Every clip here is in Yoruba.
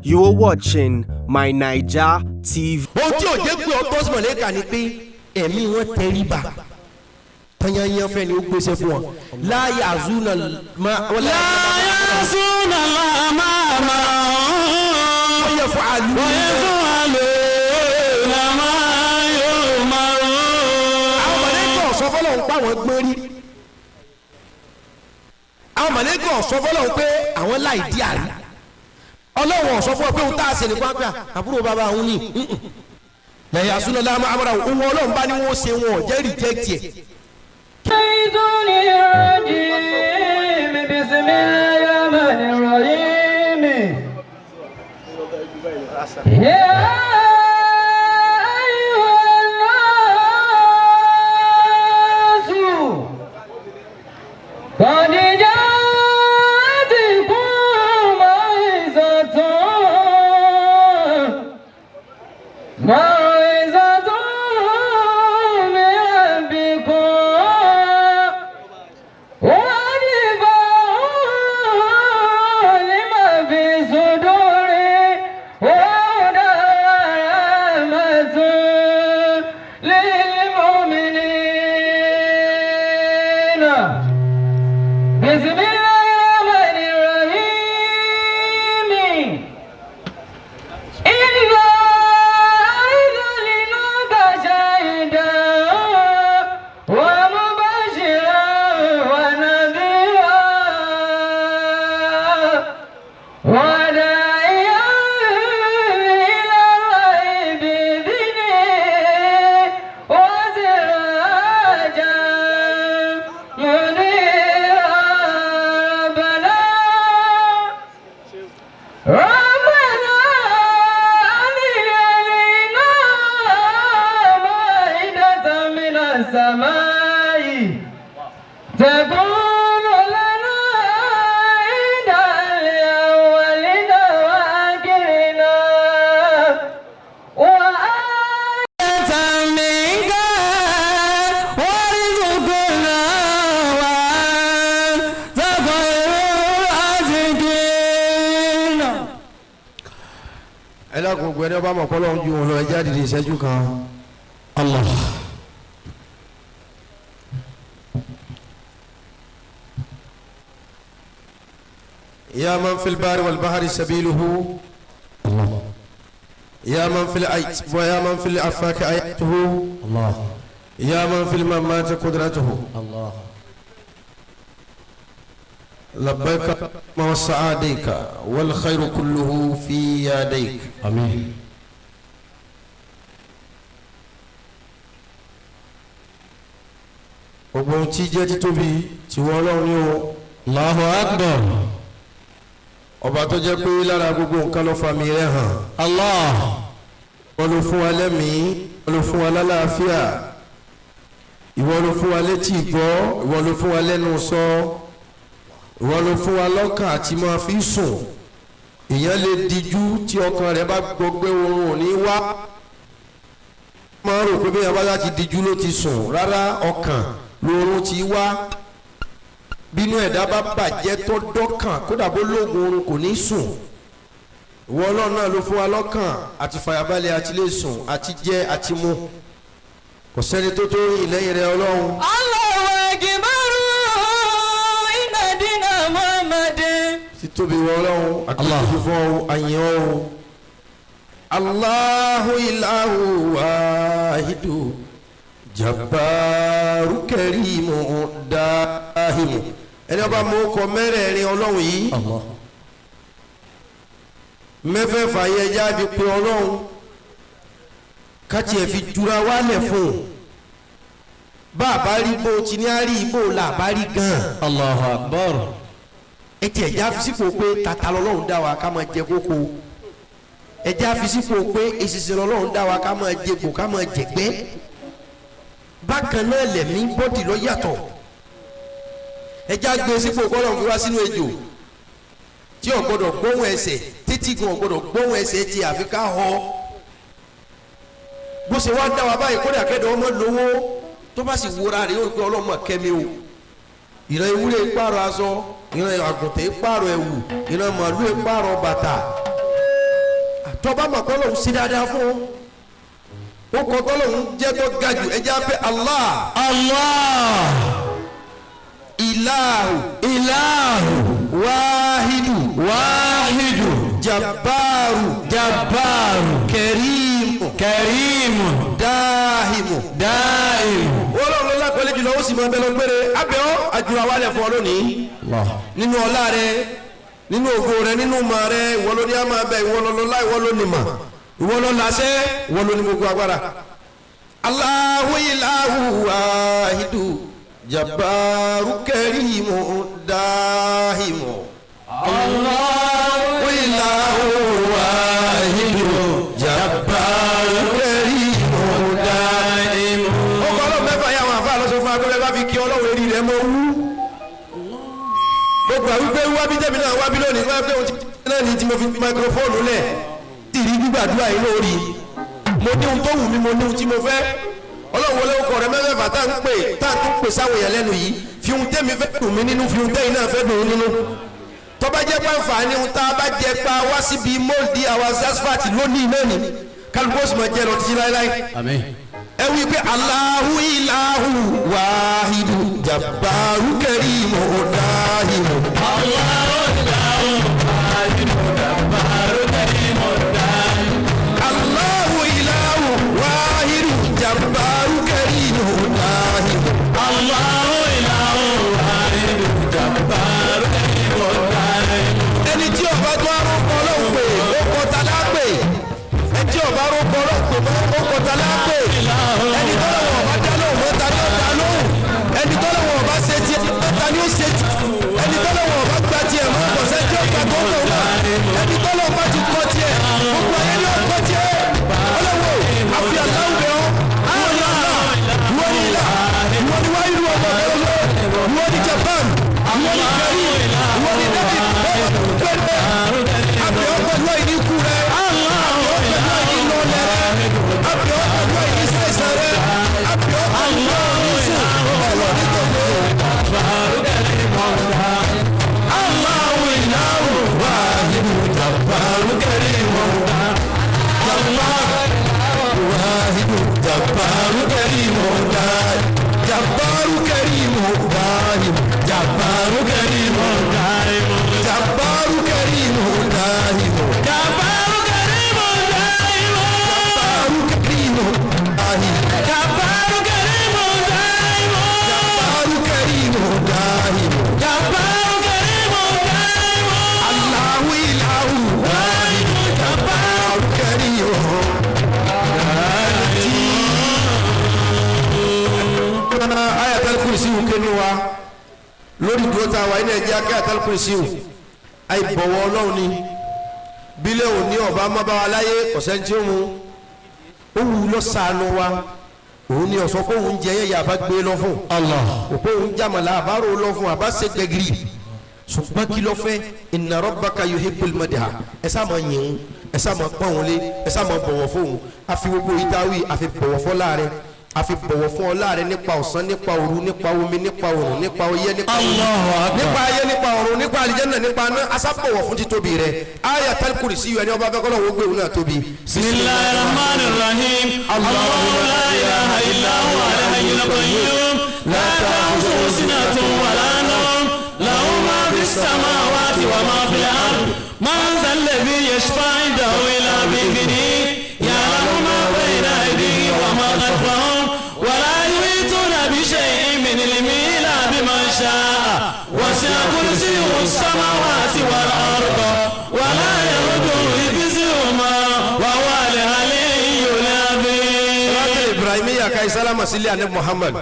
You are watching My Naija TV. ohun tí ò jẹ́ pé ọtọ́ sí mọ̀lẹ́kà ni pé ẹ̀mí wọn tẹríba tanyanyan fẹ́ ni ó gbèsè fún wọn láyà azúnà máa wọ́n yẹ fún àlù àwọn mọ̀lẹ́kà ọ̀sọ́ fọlọ́ ń pa àwọn gbọ́n rí àwọn mọ̀lẹ́kà ọ̀sọ́ fọlọ́ ń pé àwọn láì dí àrí ọlọ́wọ̀n ọ̀sọ́ fún ọ pé òun tá a ṣe nìkan pé àbúrò bàbá òun ní lẹ́yìn àsúná láàmú àmàrà òun ọlọ́run bá ní wọ́n ṣe wọn ò jẹ́ rìjẹ́kìtì ẹ̀. gbogbo ẹni ọba mọ̀ kọ́ lọ́hún ju wọn lọ ẹjẹ́ àdìdì ìṣẹ́jú kan. Allah. يا من في البار والبحر سبيله الله يا من في الأيت ويا من في الأفاك آياته الله يا من في الممات قدرته الله لبيك وسعاديك والخير كله في يديك آمين gbogbo tí jẹ́ títóbi tí wọ́n lọ́wọ́ ní o Allahu Akbar ọba tó jẹ́ pé lára gbogbo nǹkan ló fa mi rẹ̀ hàn Allah wọ́n ló fún wa lẹ́mìí wọ́n ló fún wa lálàáfíà ìwọ ló fún wa létí gbọ́ ìwọ ló fún wa lẹ́nu sọ ìwọ ló fún wa lọ́kàn àti máa fi sùn èèyàn lè dijú tí ọkàn rẹ̀ bá gbọgbẹ́ oorun ò ní wá máa rò pé bí yàrá bá ti dijú ló ti sùn rárá ọkàn lóorun ti wá bínú ẹ̀dá bá bàjẹ́ tó dọ́kàn kódà bó lóògùn oorun kò ní sùn ìwọ ọlọ́run náà ló fún wa lọ́kàn àti fàyàbalẹ̀ àti lè sùn àti jẹ àti mu kò sẹ́ni tó tó yìn lẹ́yìn rẹ̀ ọlọ́run. Allahu Akbar inna dina Muhammadin. títóbi wọ ọlọ́run àti fún àyàn ọ̀hún. Allahu ilahu wahidu jabbaru karimu dahimu ẹni ọba mú kọ mẹ́rẹ̀ẹ̀rin ọlọ́run yìí mẹ́fẹ̀ẹ̀fà yẹ jáde pé ọlọ́run káti ẹ̀ fi jura wálẹ̀ fún un bá a bá rí bó ti ní àárí bó la bá rí gan. Allahu Akbar. ẹ ti ẹ̀já fi sípò pé tata lọ́lọ́run dá wa ká máa jẹ kókó ẹ̀já fi sípò pé èsìsì lọ́lọ́run dá wa ká máa jẹ kó ká máa jẹgbẹ́ bákan náà lẹ̀mí bọ́dì lọ yàtọ̀ ẹ̀já gbé sípò kọ́lọ́run fi wá sínú ejò tí ò gbọ́dọ̀ gbóhùn ẹsẹ̀ títí gan ò gbọ́dọ̀ gbóhùn ẹsẹ̀ tí àfi ká họ bó ṣe wá dá wa báyìí kó dà kẹ́dọ̀ ọmọ lówó tó bá sì wúra rẹ̀ yóò gbé ọlọ́mọ kẹ́mi o ìran ewúrẹ́ pààrọ̀ aṣọ ìran àgùntàn pààrọ̀ ẹ̀wù ìran màálù pààrọ̀ bàtà tọ́ba mọ̀ kọ́ lóun sí dáadáa fún ó kọ́ kọ́ lóun jẹ́ tó ga jù ẹjẹ́ pé Allah ilahu wahidu jabbaru kẹrìmù dáhìmù wọ́n lọ́la pẹ̀lẹ́ jùlọ ó sì máa bẹ̀rẹ̀ gbére abẹ́ọ́ àjùra wálẹ̀ fún ọ lónìí nínú ọlá rẹ nínú ògo rẹ nínú ma rẹ ìwọ ló ní a máa bẹ ìwọ lọ́lọ́lá ìwọ ló ní ma ìwọ ló láṣẹ ìwọ ló ní gbogbo agbára. Allahu ilahu wahidu jabbaru kẹrìmù dáhìmù. Allahu ilahu wahidu jabbaru kẹrìmù dáhìmù. ó kọ́ ló mẹ́fà yà wọn àfa lọ́sọ̀ fún agbẹ́rẹ́ bá fi kí ọlọ́run eré rẹ̀ mọ́ wú. ó gbà wípé wábí tẹ́mi náà wábí lónìí wábí ohun tí náà ní tí mo fi máikrófóònù lẹ̀ tí ì rí gbígbàdúrà yìí lórí mo ní ohun tó wù mí mo ní ohun tí mo fẹ́ ọlọ́run wọlé ọkọ rẹ mẹ́fẹ̀ẹ́fà tá à ń pè sáwọn èèyàn lẹ́nu yìí fi ohun tẹ́mi fẹ́ dùn mí nínú fi ohun tẹ́yìn náà fẹ́ dùn mí nínú tọ́ba jẹ́ pàǹfààní ohun tá a bá jẹ pa wá síbi mọ́ọ̀dì àwọn zasfat lónìí náà ni kálukú ó sì máa jẹ́ lọ títí láéláé. Àmín. ẹ wí pé Allahu ilahu wahidu jabbaru kẹrìmù dáhìmù. Allahu ilahu wahidu jabbaru kẹrìmù dáhìmù. Allahu ilahu wahidu jabbaru kẹrìmù dáhìmù. Allahu ilahu wahidu jabbaru kẹrìmù dáhìmù. ẹni tí ọba tó arúgbó ọlọ́run pè ó kọta lápè ẹni tí ọba arúgbó ọlọ́run pè ó kọta lápè ẹni tó lọ́wọ́ ọba dá lóhùn mẹ́ta ni ó dá lóhùn ẹni tó lọ́wọ́ ọba ṣe tiẹ̀ mẹ́ta ni ó ṣe tiẹ̀ ẹni tó lọ́wọ́ ọba gba tiẹ̀ mọ́ ọ̀sẹ̀ tí ó gba tó ń lò wá ẹni tó lọ́wọ́ ọba ti kọ́ tiẹ̀ gbogbo ayé ni ó kọ́ tiẹ̀ ọlọ́wọ́ àfi aláwùbẹ̀ ọ́ ìwọ ni ilà ìwọ ni wáyé ìlú ọmọ ọlọ́wọ́ ìwọ ni Japan ìwọ ni kẹrí ìwọ ni dẹ́bí pẹ́ẹ́pẹ́ àbẹ̀ ọ́ pẹ̀lú àìní ikú rẹ̀ àbẹ̀ ọ́ pẹ̀lú àìní lọ́lẹ̀ rẹ̀ àbẹ̀ ọ́ pẹ̀lú àìní sẹ́sẹ̀ rẹ̀ àbẹ̀ ọ́ pẹ̀lú àìní sùn ọ̀rọ̀ nítorí. Allahu ilahu wahidu jabbaru karimu wahidu jabbaru karimu jabbaru karimu dahim jabbaru karimu dahim jabbaru karimu dahim jabbaru karimu dahim jabbaru karimu dahim jabbaru karimu dahim jabbaru karimu dahim Allahu ilahu wahidu jabbaru karimu ayatul kursi kenu wa lórí dúró tá a wà ní ẹ̀jẹ̀ akẹ́ ayatul kursi àìbọ̀wọ̀ ọlọ́run ni bílẹ̀ òní ọba mábá wa láyé ọ̀sẹ̀ tí ó mu ó wù lọ sànù wa òun ni ọ̀sọ́ kó òun jẹ yẹ̀yà bá gbé lọ fún Allah òkú òun jàmàlà àbárò lọ fún àbá ṣe gbẹgìrì ṣùgbọ́n kí ló fẹ́ inna rabbaka yuhibbul madha ẹ sá máa yìn ín ẹ sá máa pọ́n òun lé ẹ sá máa bọ̀wọ̀ fóun àfi gbogbo ìdáwì àfi bọ̀wọ̀ fọ́ láàrin àfi bọ̀wọ̀ fún ọ láàrin nípa ọ̀sán nípa òru nípa omi nípa òrùn nípa oyé nípa nípa ayé nípa ọ̀run nípa àlìjẹ́nà nípa aná asábọ̀wọ̀ fún títóbi rẹ̀ ayatul kursi ẹni ọba fẹ́ kọ́lọ́ wọ́n gbé òun náà tóbi. Bismillahir rahmanir rahim Allahu la ilaha illa huwa al-hayyul qayyum la ta'khudhuhu sinatun wa la nawm lahu ma fis samawati wa ma fil ard man dhal ladhi yashfa'u 'indahu illa bi'idhnihi ya'lamu ma bayna aydihim wa ma khalfahum ولا يحيطون بشيء من علمه إلا بما شاء وسع كرسيه السماوات والأرض ولا يؤوده حفظهما وهو العلي العظيم. إبراهيمية كاي سلام سيدي على محمد.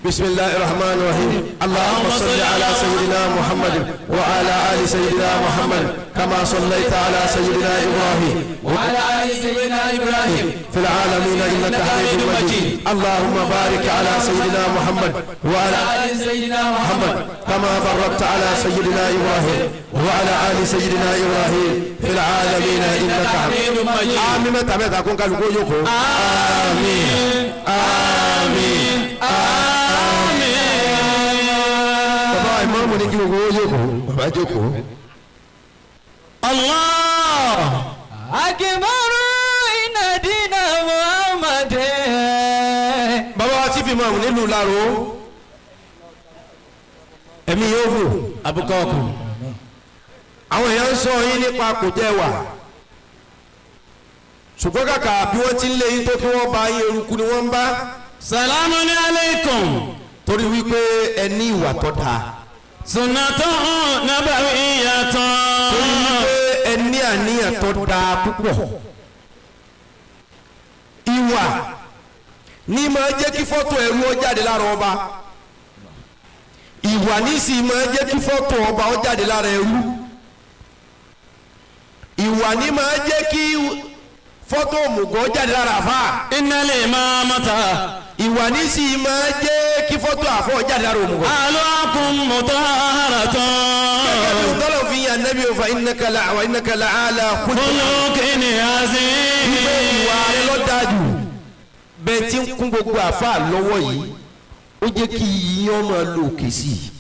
بسم الله الرحمن الرحيم. اللهم صل على سيدنا محمد وعلى آل سيدنا محمد كما صليت على سيدنا إبراهيم وعلى آل سيدنا إبراهيم في العالمين إنك حميد مجيد. اللهم بارك على سيدنا محمد وعلى آل سيدنا محمد كما باركت على سيدنا إبراهيم وعلى آل سيدنا إبراهيم في العالمين إنك حميد مجيد. آمين. متى أكون قالوا يوكو. آمين آمين آمين. bàbá ìmáàmù ní kí gbogbo ó yókù bàbá jókòó. Allah akibaru inna dina Muhammadin. bàbá wa tí fi máa wù nílùú Láró ẹ̀mí yóò hù abukọ́kù. àwọn èèyàn ń sọ yín nípa kò jẹ́ wà ṣùgbọ́n kàkà bí wọ́n ti ń lé yín tó kí wọ́n bá yín eruku ni wọ́n ń bá. salamun alaykum. torí wípé ẹ ní ìwà tó dáa. sunnatun nabawiyyatun. torí wípé ẹ ní àníyàn tó dáa púpọ̀. ìwà ní máa jẹ́ kí fọ́tò ẹrú ó jáde lára ọba. ìwà ní sì máa jẹ́ kí fọ́tò ọba ó jáde lára ẹrú. ìwà ní máa jẹ́ kí fọ́tò òmùgọ̀ jáde lára àfà. innal imamata. ìwà ní sì máa jẹ́ kí fọ́tò àfọ̀ jáde lára òmùgọ̀. alaakum mutahharatun. gẹ́gẹ́ bí tọ́lọ̀ fi yan nẹ́bí òfa innaka la'ala khuluqin azim. ìwé ìwà rẹ ló dájú. bẹ́ẹ̀ tí ń kún gbogbo àfà lọ́wọ́ yìí ó jẹ́ kí yíyan ọmọ lò òkè sí i.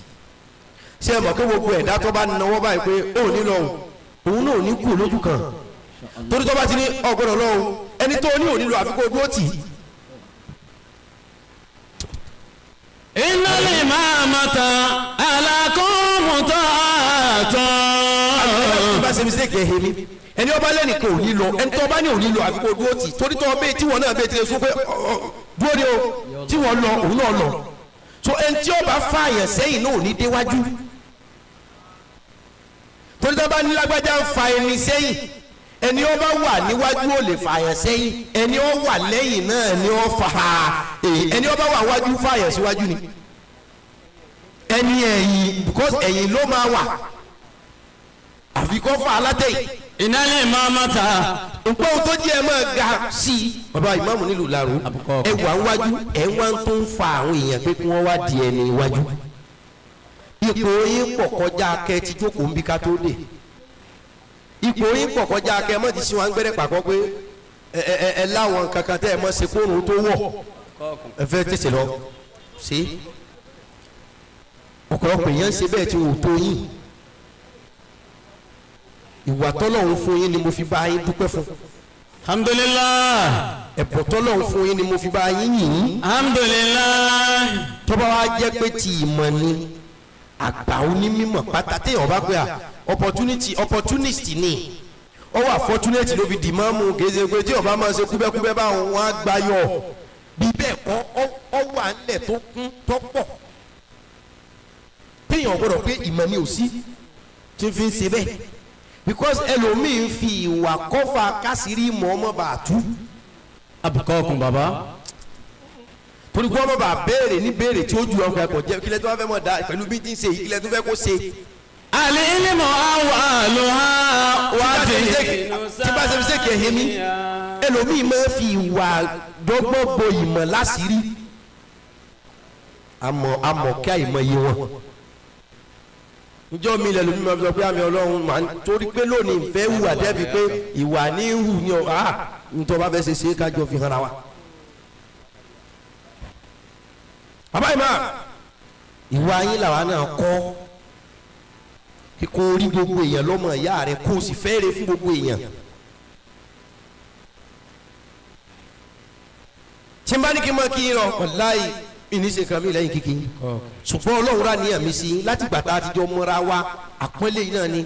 ṣé ẹ mọ̀ kí gbogbo ẹ̀dá tó bá náwó báyìí pé ó ní lọ́hùn òun náà ní kú lójú kan torí tó bá ti ní ọgbọ́dọ̀ lọ́hùn ẹni tó ní òní lọ àfikún ojú ó tì í. innal imamata alaakum mutahharatun. bá ṣe mistake ẹ̀hìn mi ẹni ọba lẹ́nu kò ní lọ ẹni tó bá ní òní lọ àfikún ojú ó tì í torí tó bẹ́ẹ̀ tí wọ́n náà bẹ́ẹ̀ ti lè sún pé dúró ni o tí wọ́n lọ òun náà lọ so ẹni tí ọba fààyàn sẹ́yìn náà ò ní déwájú torí tó bá ní lágbájá ń fa ẹni sẹ́yìn ẹni ó bá wà níwájú ò lè fààyàn sẹ́yìn ẹni ó wà lẹ́yìn náà ni ó fà á ẹni ó bá wà wájú fààyàn síwájú ni ẹni ẹ̀yìn because ẹ̀yìn ló máa wà àfi kó fà á látẹ̀yìn. innal imamata. nǹkan tó jẹ́ ẹ máa ga sí i. bàbá ìmáàmù nílùú Láró ẹ wà wájú ẹ wá tó ń fa àwọn èèyàn pé kí wọ́n wá di ẹni iwájú. ipò yín pọ̀ kọjá kẹ́ ti jókòó ń bí ká tó dé ipò yín pọ̀ kọjá kẹ́ mọ́ ti sin wọn gbẹ́rẹ́ pàkọ́ pé ẹ láwọn kankan tẹ́ ẹ mọ́ ṣe kóòrùn tó wọ̀ ẹ fẹ́ tètè lọ ṣe ọ̀pọ̀lọpọ̀ èèyàn ń ṣe bẹ́ẹ̀ tí wò tó yín ìwà tọ́lọ́hún fún yín ni mo fi bá yín dúpẹ́ fún. alhamdulillah. ẹ̀bùn tọ́lọ́hún fún yín ni mo fi bá yín yìn. alhamdulillah. tọ́ba wa jẹ́ pé ti ìmọ̀ ni àgbà onímọ̀ pátá téèyàn bá pé à opportunity ni ó wà fortunate ló fi dì máa mú gèzè pé tí ọba máa ṣe kúbẹ́kúbẹ́ báwọn wọn á gbayọ̀ bí bẹ́ẹ̀ kọ́ ọ wà nílẹ̀ tó kún tó pọ̀ téèyàn gbọ́dọ̀ pé ìmọ̀ ni ò sí tí n fi ń ṣe bẹ́ẹ̀ because ẹlòmíín fi ìwà kọ́fà kásìrí mọ́ ọmọ bàtú. abukọ́kùn baba. torí kó ọmọ bá béèrè ní béèrè tí ó ju ọkọ ẹ̀kọ́ jẹ́ kílẹ̀ tó bá fẹ́ mọ̀ dá pẹ̀lú bí tí ń ṣe yìí kílẹ̀ tó fẹ́ kó ṣe. al-ilmu awwaluha wádìí. tí bá ṣe fi ṣe kẹ̀hìn mi ẹlòmíín máa fi ìwà dọ́gbọ́n bo ìmọ̀ láṣìírí àmọ̀ kí àìmọ̀ yé wọn. njọ́ mi lẹ́nu mi máa fi sọ pé àmì ọlọ́run máa torí pé lónìí ìfẹ́ hùwà dẹ́bi pé ìwà ní hù ní ọ nítorí bá fẹ́ ṣe ṣe é kájọ fi hàn ra wa. bàbá ìmọ̀ ìwà yín làwa náà kọ́ kíkọ́ orí gbogbo èèyàn lọ́mọ ìyá rẹ̀ kó o sì fẹ́ẹ́rẹ́ fún gbogbo èèyàn. tí n bá ní kí n máa kí n lọ wàláhì ìníṣe kan mi lẹ́yìn kíkì ṣùgbọ́n ọlọ́run rà níyàn mi sí láti gbàtà àtijọ́ mọ́ra wa àpọ́nlé yìí náà ni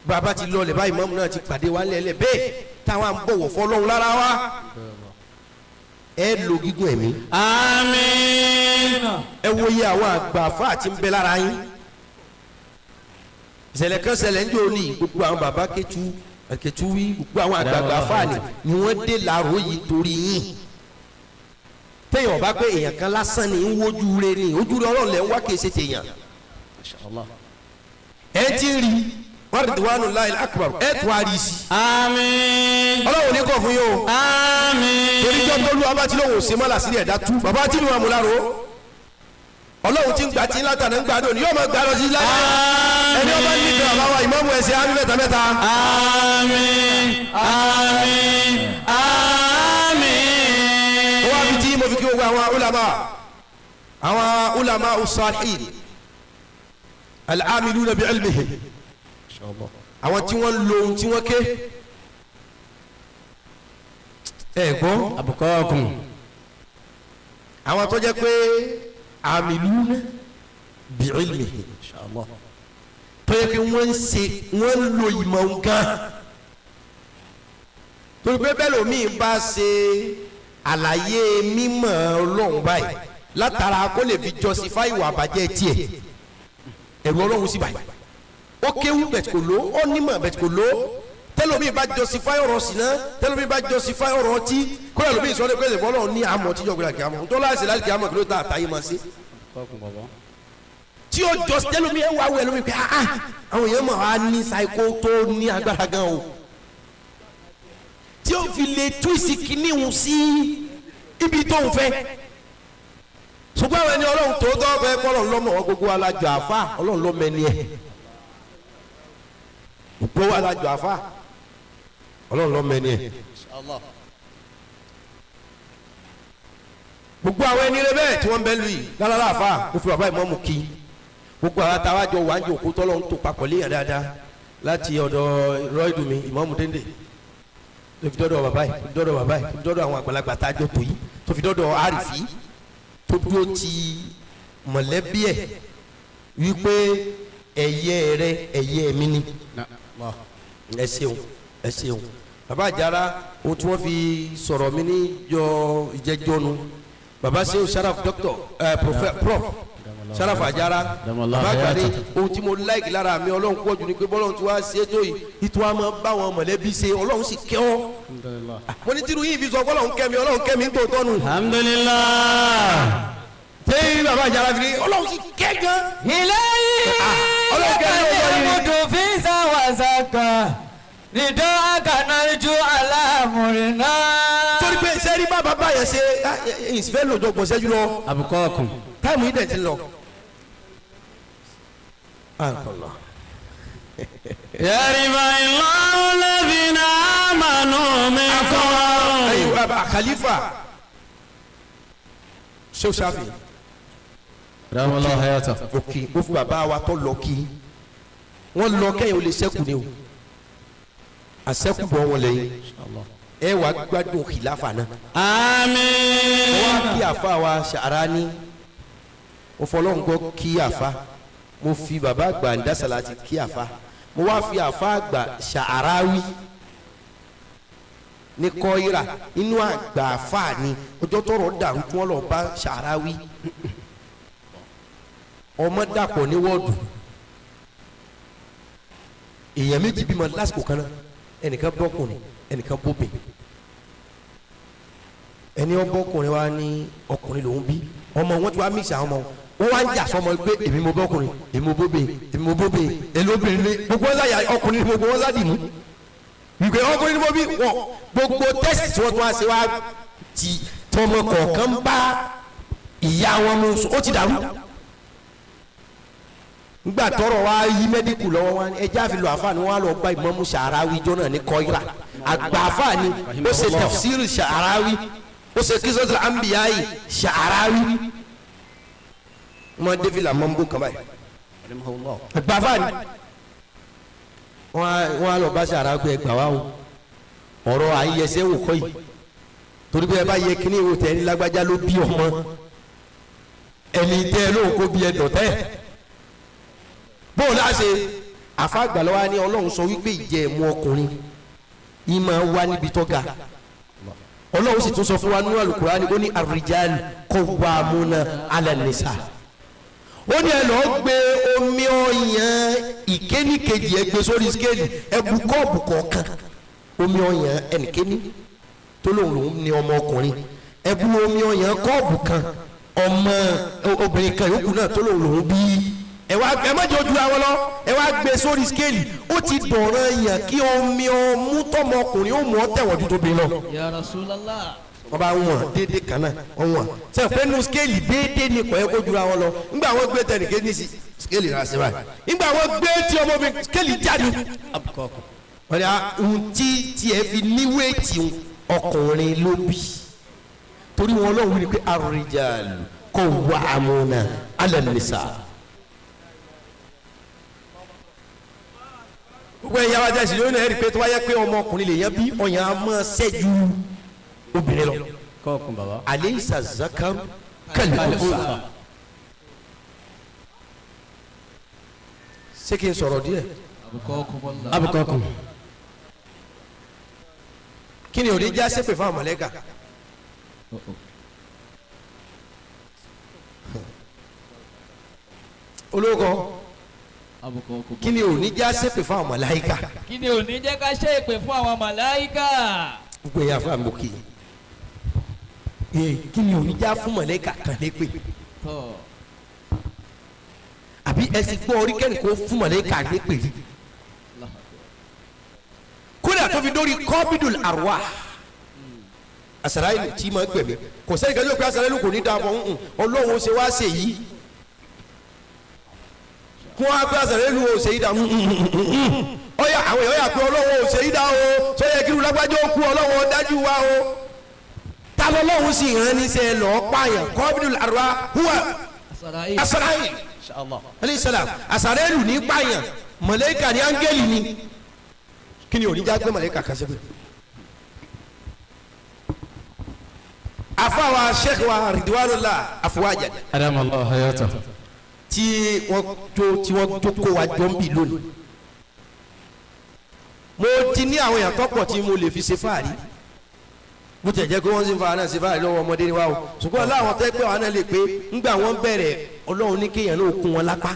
bàbá ti lọ lẹ̀ báyìí mọ́mú náà ti pàdé wa lẹ́lẹ̀ bẹ́ẹ̀ táwọn à ń bọ̀wọ̀ fọlọ́run lára wa ẹ lo gígùn ẹ̀mí. àmín. ẹ wo iye àwọn àgbà àfa àti ń bẹ lára yín ìṣẹ̀lẹ̀ kan ṣẹlẹ̀ ń jò ní gbogbo àwọn bàbá kẹtù wí gbogbo àwọn àgbààgbà àfa ni wọ́n dé Láró yìí torí yín téèyàn bá pé èèyàn kan lásán ni ń wojú rẹ ni ojú rẹ ọlọ́run lẹ̀ ń wá kí èsì téèyàn. ẹ ti ń rí Ridwanullahi akbar ẹ tún á rí sí. àmín. ọlọ́run ní kọ̀ fún yín o. àmín. torí jọ́ tó lu abájí lòun ò ṣe mọ́lá sí ẹ̀dá tú bàbá tí ìwà múláró ọlọ́run ti ń gbà tí ń látà ní ń gbà lónìí yóò máa gbà lọ sí láyé. ẹni ọba ní ìfẹ́ bàbá wa ìmáàmù ẹ̀sẹ̀ á ní mẹ́ta mẹ́ta. àmín. àmín. àmín. wọ́n á fi tí mo fi kí gbogbo àwọn ulama as-salihin al-amiluna bi ilmihim àwọn tí wọ́n lo ohun tí wọ́n ké ẹ gbọ́ abukọ́kùn àwọn tó jẹ́ pé amiluna bi ilmihi inshallah tó yẹ kí wọ́n lo ìmọ̀ nǹkan torí pé bẹ́ẹ̀ lómi bá ṣe àlàyé mímọ̀ Ọlọ́run báyìí látara kó lè fi justify ìwà àbàjẹ́ tiẹ̀ ẹ̀rù Ọlọ́run sì báyìí ó kéwú bẹ̀tì kò ló ó nímọ̀ bẹ̀tì kò ló tẹ́lómi bá justify ọ̀rọ̀ sínú tẹ́lómi bá justify ọ̀rọ̀ ọtí kó lè lómi ìsọ̀rọ̀ pé ìbọn náà ní àmọ̀ tíjọ́ gbéra kí àmọ̀ tó láìsí láti kí àmọ̀ kí ló ta àtàyè máa ṣe tí ó jọ tẹ́lómi ẹ̀ wá wẹ̀ lómi pé àwọn èèyàn mọ̀ á ní psycho tó ní agbára gan o tí ó fi lè tú ìsìnkìníhùn sí ibi tó ń fẹ́ ṣùgbọ́n àwọn ẹni Ọlọ́run tó dọ́ fẹ́ kọ́ Ọlọ́run lọ́mọ wọn gbogbo alájọ àfa Ọlọ́run lọ́mọ ẹni ẹ̀ gbogbo alájọ àfa Ọlọ́run lọ́mọ ẹni ẹ̀ gbogbo àwọn ẹni rẹ bẹ́ẹ̀ tí wọ́n bẹ́ lu yìí lálálá àfa kó fi bàbá ìmọ̀ọ́mù kí gbogbo àwọn àtàwájọ wà ń jò kó tọ́lọ́run tó papọ̀ léyàn dáadáa láti ọ̀dọ̀ rọ́ìdùnmí ìmọ̀ọ́mù déndé tó fi dọ́dọ̀ bàbá yìí tó fi dọ́dọ̀ bàbá yìí tó fi dọ́dọ̀ àwọn àgbàlagbà tá a jọ tó yìí tó fi dọ́dọ̀ àrífì tó dúró ti mọ̀lẹ́bí ẹ̀ wípé ẹ̀yẹ rẹ ẹ̀yẹ mi ni ẹ ṣeun ẹ ṣeun bàbá àjàrà ohun tí wọ́n fi sọ̀rọ̀ mi ní jọ ìjẹ́jọ́nu bàbá ṣe Sharaf doctor prof Sharaf àjàrà bàbá àgbàdé ohun tí mo láìkì lára mi Ọlọ́run pọ̀ jù ní pé bọ́lọ́run tí wàá ṣe é tó yìí ìtura máa bá wọn mọ̀lẹ́bí ṣe Ọlọ́run sì kẹ́ ọ́ mo ní tìrú yìí fi sọ Ọlọ́run kẹ́ mi ń tó tọ́nu. alhamdulillah tẹ́yìn bàbá àjàrà fi ní Ọlọ́run sì kẹ́ gan. Ọlọ́run kẹ́ mi ó wọlé. Mudu fi sawasaka nidọ akanariju alamurina. torí pé sẹ́rí bàbá báyẹn ṣe ìfẹ́ lòjọ gbọ̀nsẹ́jú lọ abukọ́kùn táìmù yìí dẹ̀ ti lọ. yarifa illahu ladhina amanu minkum. bàbá khalifa Sheikh Shafi ramallahu hayata òkè ó fún bàbá wa tó lọ kí wọ́n lọ kẹ́yìn ó lè sẹ́kù ni o àsẹ́kù bọ̀ wọn lẹ́yìn ẹ wàá gbádùn khilafa náà. àmín. wọ́n á kí àfa wa Ṣàrání mo fọlọ́ngbọ́ kí àfa mo fi bàbá àgbà Ndásàlátì kí àfa mo wá fi àfa àgbà Ṣàráwí ní Kọ́írà inú àgbà àfa ni ọjọ́ tọrọ dàrú tí wọ́n lọ bá Ṣàráwí ọmọ dàpọ̀ ní wọ́ọ̀dù èèyàn méjì bímọ lásìkò kan náà ẹnìkan bọ́kùnrin ẹnìkan bóbìn ẹni ọbọkùnrin wa ní ọkùnrin lòún bí ọmọ wọn ti wá mix àwọn ọmọ wọn wá ń jà sọmọ pé èmi mo bọ́kùnrin èmi mo bóbìn èmi mo bóbìn èmi obìnrin lé gbogbo wọn láyà ọkùnrin gbogbo wọn ládì mú wípé ọkùnrin ni mo bí wọn gbogbo tẹ́sì tí wọ́n tún wá ṣe wá ti tọmọ kọ̀ọ̀kan bá ìyá wọn mú ó ti dàrú ngba tọrọ wa yí mẹdíkù lọ́wọ́ wa ẹjẹ àfi lọ àfa ni wọn lọ gba Ìmámù Ṣàráwí jọ́nà ní Kọ́írà àgbà àfa ni ó ṣe tafsiri Ṣàráwí ó ṣe Qisasul Anbiya'i Ṣàráwí wọn débi la mọ́nbó kaba yìí àgbà àfa ni wọn lọ bá Ṣàráwí pé ẹgbà wa o ọ̀rọ̀ àyẹsẹ̀ wò kọ́ yìí torí bí ẹ bá yẹ kíní ìwò tẹ ẹni lágbájá ló bí ọmọ ẹni tẹ lóhùn kó bí ẹ dọ̀tẹ́ bóun náà ṣe àfàgbàlọ́wọ́ ni Ọlọ́run sọ wípé ìjẹ́ ẹ̀mú ọkùnrin yìí máa wá níbi tó ga Ọlọ́run sì tún sọ fún wa nínú Al-Qur'ani ó ní ar-rijalu qawwamuna 'ala an-nisa ó ní ẹ lọ́ọ́ gbé omi ọyàn ìkéníkejì ẹ gbé sórí skéèlì ẹ bu kọ́ọ̀bù kọ̀ọ̀kan omi ọyàn ẹnìkéní tó lòun ní ọmọ ọkùnrin ẹ bu omi ọyàn kọ́ọ̀bù kan ọmọ obìnrin kan yòókù náà tó lòun bí ẹ má jẹ́ ojú àwọn lọ ẹ wá gbé sórí skéèlì ó ti dọ̀ràn yàn kí omi ọmú tọmọkùnrin ó mú ọ tẹ̀wọ̀n ju tóbi lọ. Ya Rasulallah. wọ́n bá wọ̀n déédéé kan náà wọ́n wọ̀n sọ pé nu skéèlì déédéé ni kò yẹ kó ju àwọn lọ nígbà wọ́n gbé tẹnìké ní skéèlì rà sí báyìí nígbà wọ́n gbé tí ọmọ mi skéèlì jáde. wọ́n ní ohun tí tiẹ̀ fi níwèétì ọkùnrin ló bí torí wọn lọ́wọ́ wí ni pé ar-rijalu qawwamuna 'ala an-nisa. gbogbo ẹ̀yà wa jẹ́ ìṣèlú náà ẹ̀rí pé tó wáyé pé ọmọkùnrin lè yẹn bí ọ̀yàn á mọ̀ ṣẹ́jú obìnrin lọ. kọ́ọ̀kùn bàbá. alaysa zakam kal-unsa. ṣé kí n sọ̀rọ̀ díẹ̀. abukọ́ọ̀kùn. kí ni òní já ṣépè fún àmọ̀lẹ́kà. olóko kí ni òní já ṣépè fún àmọ̀láyíkà. kí ni òní jẹ́ ká ṣe ìpè fún àwọn màláíkà. gbogbo ẹ̀yà fún àmọ̀kì. kí ni òní já fún mọ̀lẹ́kà kan lépè. àbí ẹ sì gbọ́ orí kẹ́ni kó fún mọ̀lẹ́kà lépè rí. kódà tó fi dórí kọ́bídùl àrùwà. àsàlàyé tí ma gbẹ̀mí kò sẹ́ni kẹ́ni ló pé àsàlàyé kò ní dáàbọ̀ ọlọ́run ó ṣe wá ṣe yìí. kún wá pé àsàlàyé lu ó ṣe yìí dá ọ̀yà àwọn èèyàn yà pé ọlọ́run ó ṣe yìí dá o sọ́yẹ́ kí lágbájá ó kú ọlọ́run ó dájú wá o. ta lọ́lọ́run sì rán níṣẹ́ lọ́ọ́ pààyàn kọ́bídùl àrùwà huwa àsàlàyé alayhi salam àsàlàyé lù ní pààyàn màláíkà ní áńgẹ́lì ni kí ni òní já gbé màláíkà kan sẹ́gbẹ̀ẹ́. afawa sheikh wa ridwanullah afuwaja. adamallahu hayata. tí wọ́n tó kó wa jọ ń bì lónìí. mo ti ní àwọn èèyàn tọ́pọ̀ tí mo lè fi ṣe fáàrí. bó tẹ̀ jẹ́ pé wọ́n sì ń fa àná ṣe fáàrí lọ́wọ́ ọmọdé ni wa o. ṣùgbọ́n láwọn tẹ́ pé àwọn náà lè pé ńgbà wọ́n bẹ̀rẹ̀ ọlọ́run ní kéèyàn náà kún wọn lápá.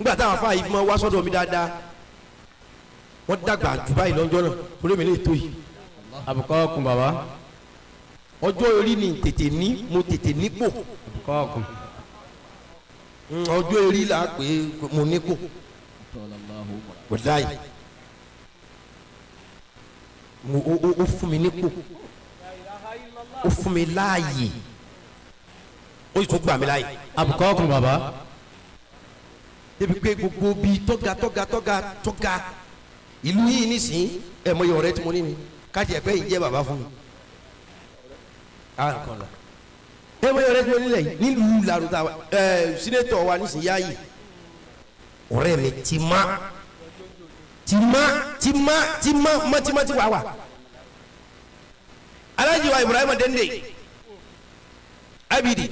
ńgbà táwọn afáà yìí fi máa wá sọ́dọ̀ mi dáadáa wọ́n dàgbà jù báyìí lọ́jọ́ náà orí mi lè tó yìí. abukọ́ọ̀kùn bàbá. ọjọ́ orí ni tètè ní mo tètè nípò. kọ́ọ̀kùn. ọjọ́ orí là á pè é mo nípò. wàláyé ó fún mi nípò ó fún mi láàyè ó sì tún gbà mí láàyè. abukọ́ọ̀kùn bàbá. débi pé gbogbo bíi tọ́ga ìlú yìí nísìnyí ẹ̀ mọ iye ọ̀rẹ́ tí mo ní ni káàdì ẹ̀pẹ́ yìí jẹ́ bàbá fún mi. ẹ̀ mọ iye ọ̀rẹ́ tí mo nílẹ̀ yìí nílùú làrúta sínétọ̀ wa nísìnyí yá yìí ọ̀rẹ́ mi ti wà wà. Alhaji wa Ibrahim Dende Abidi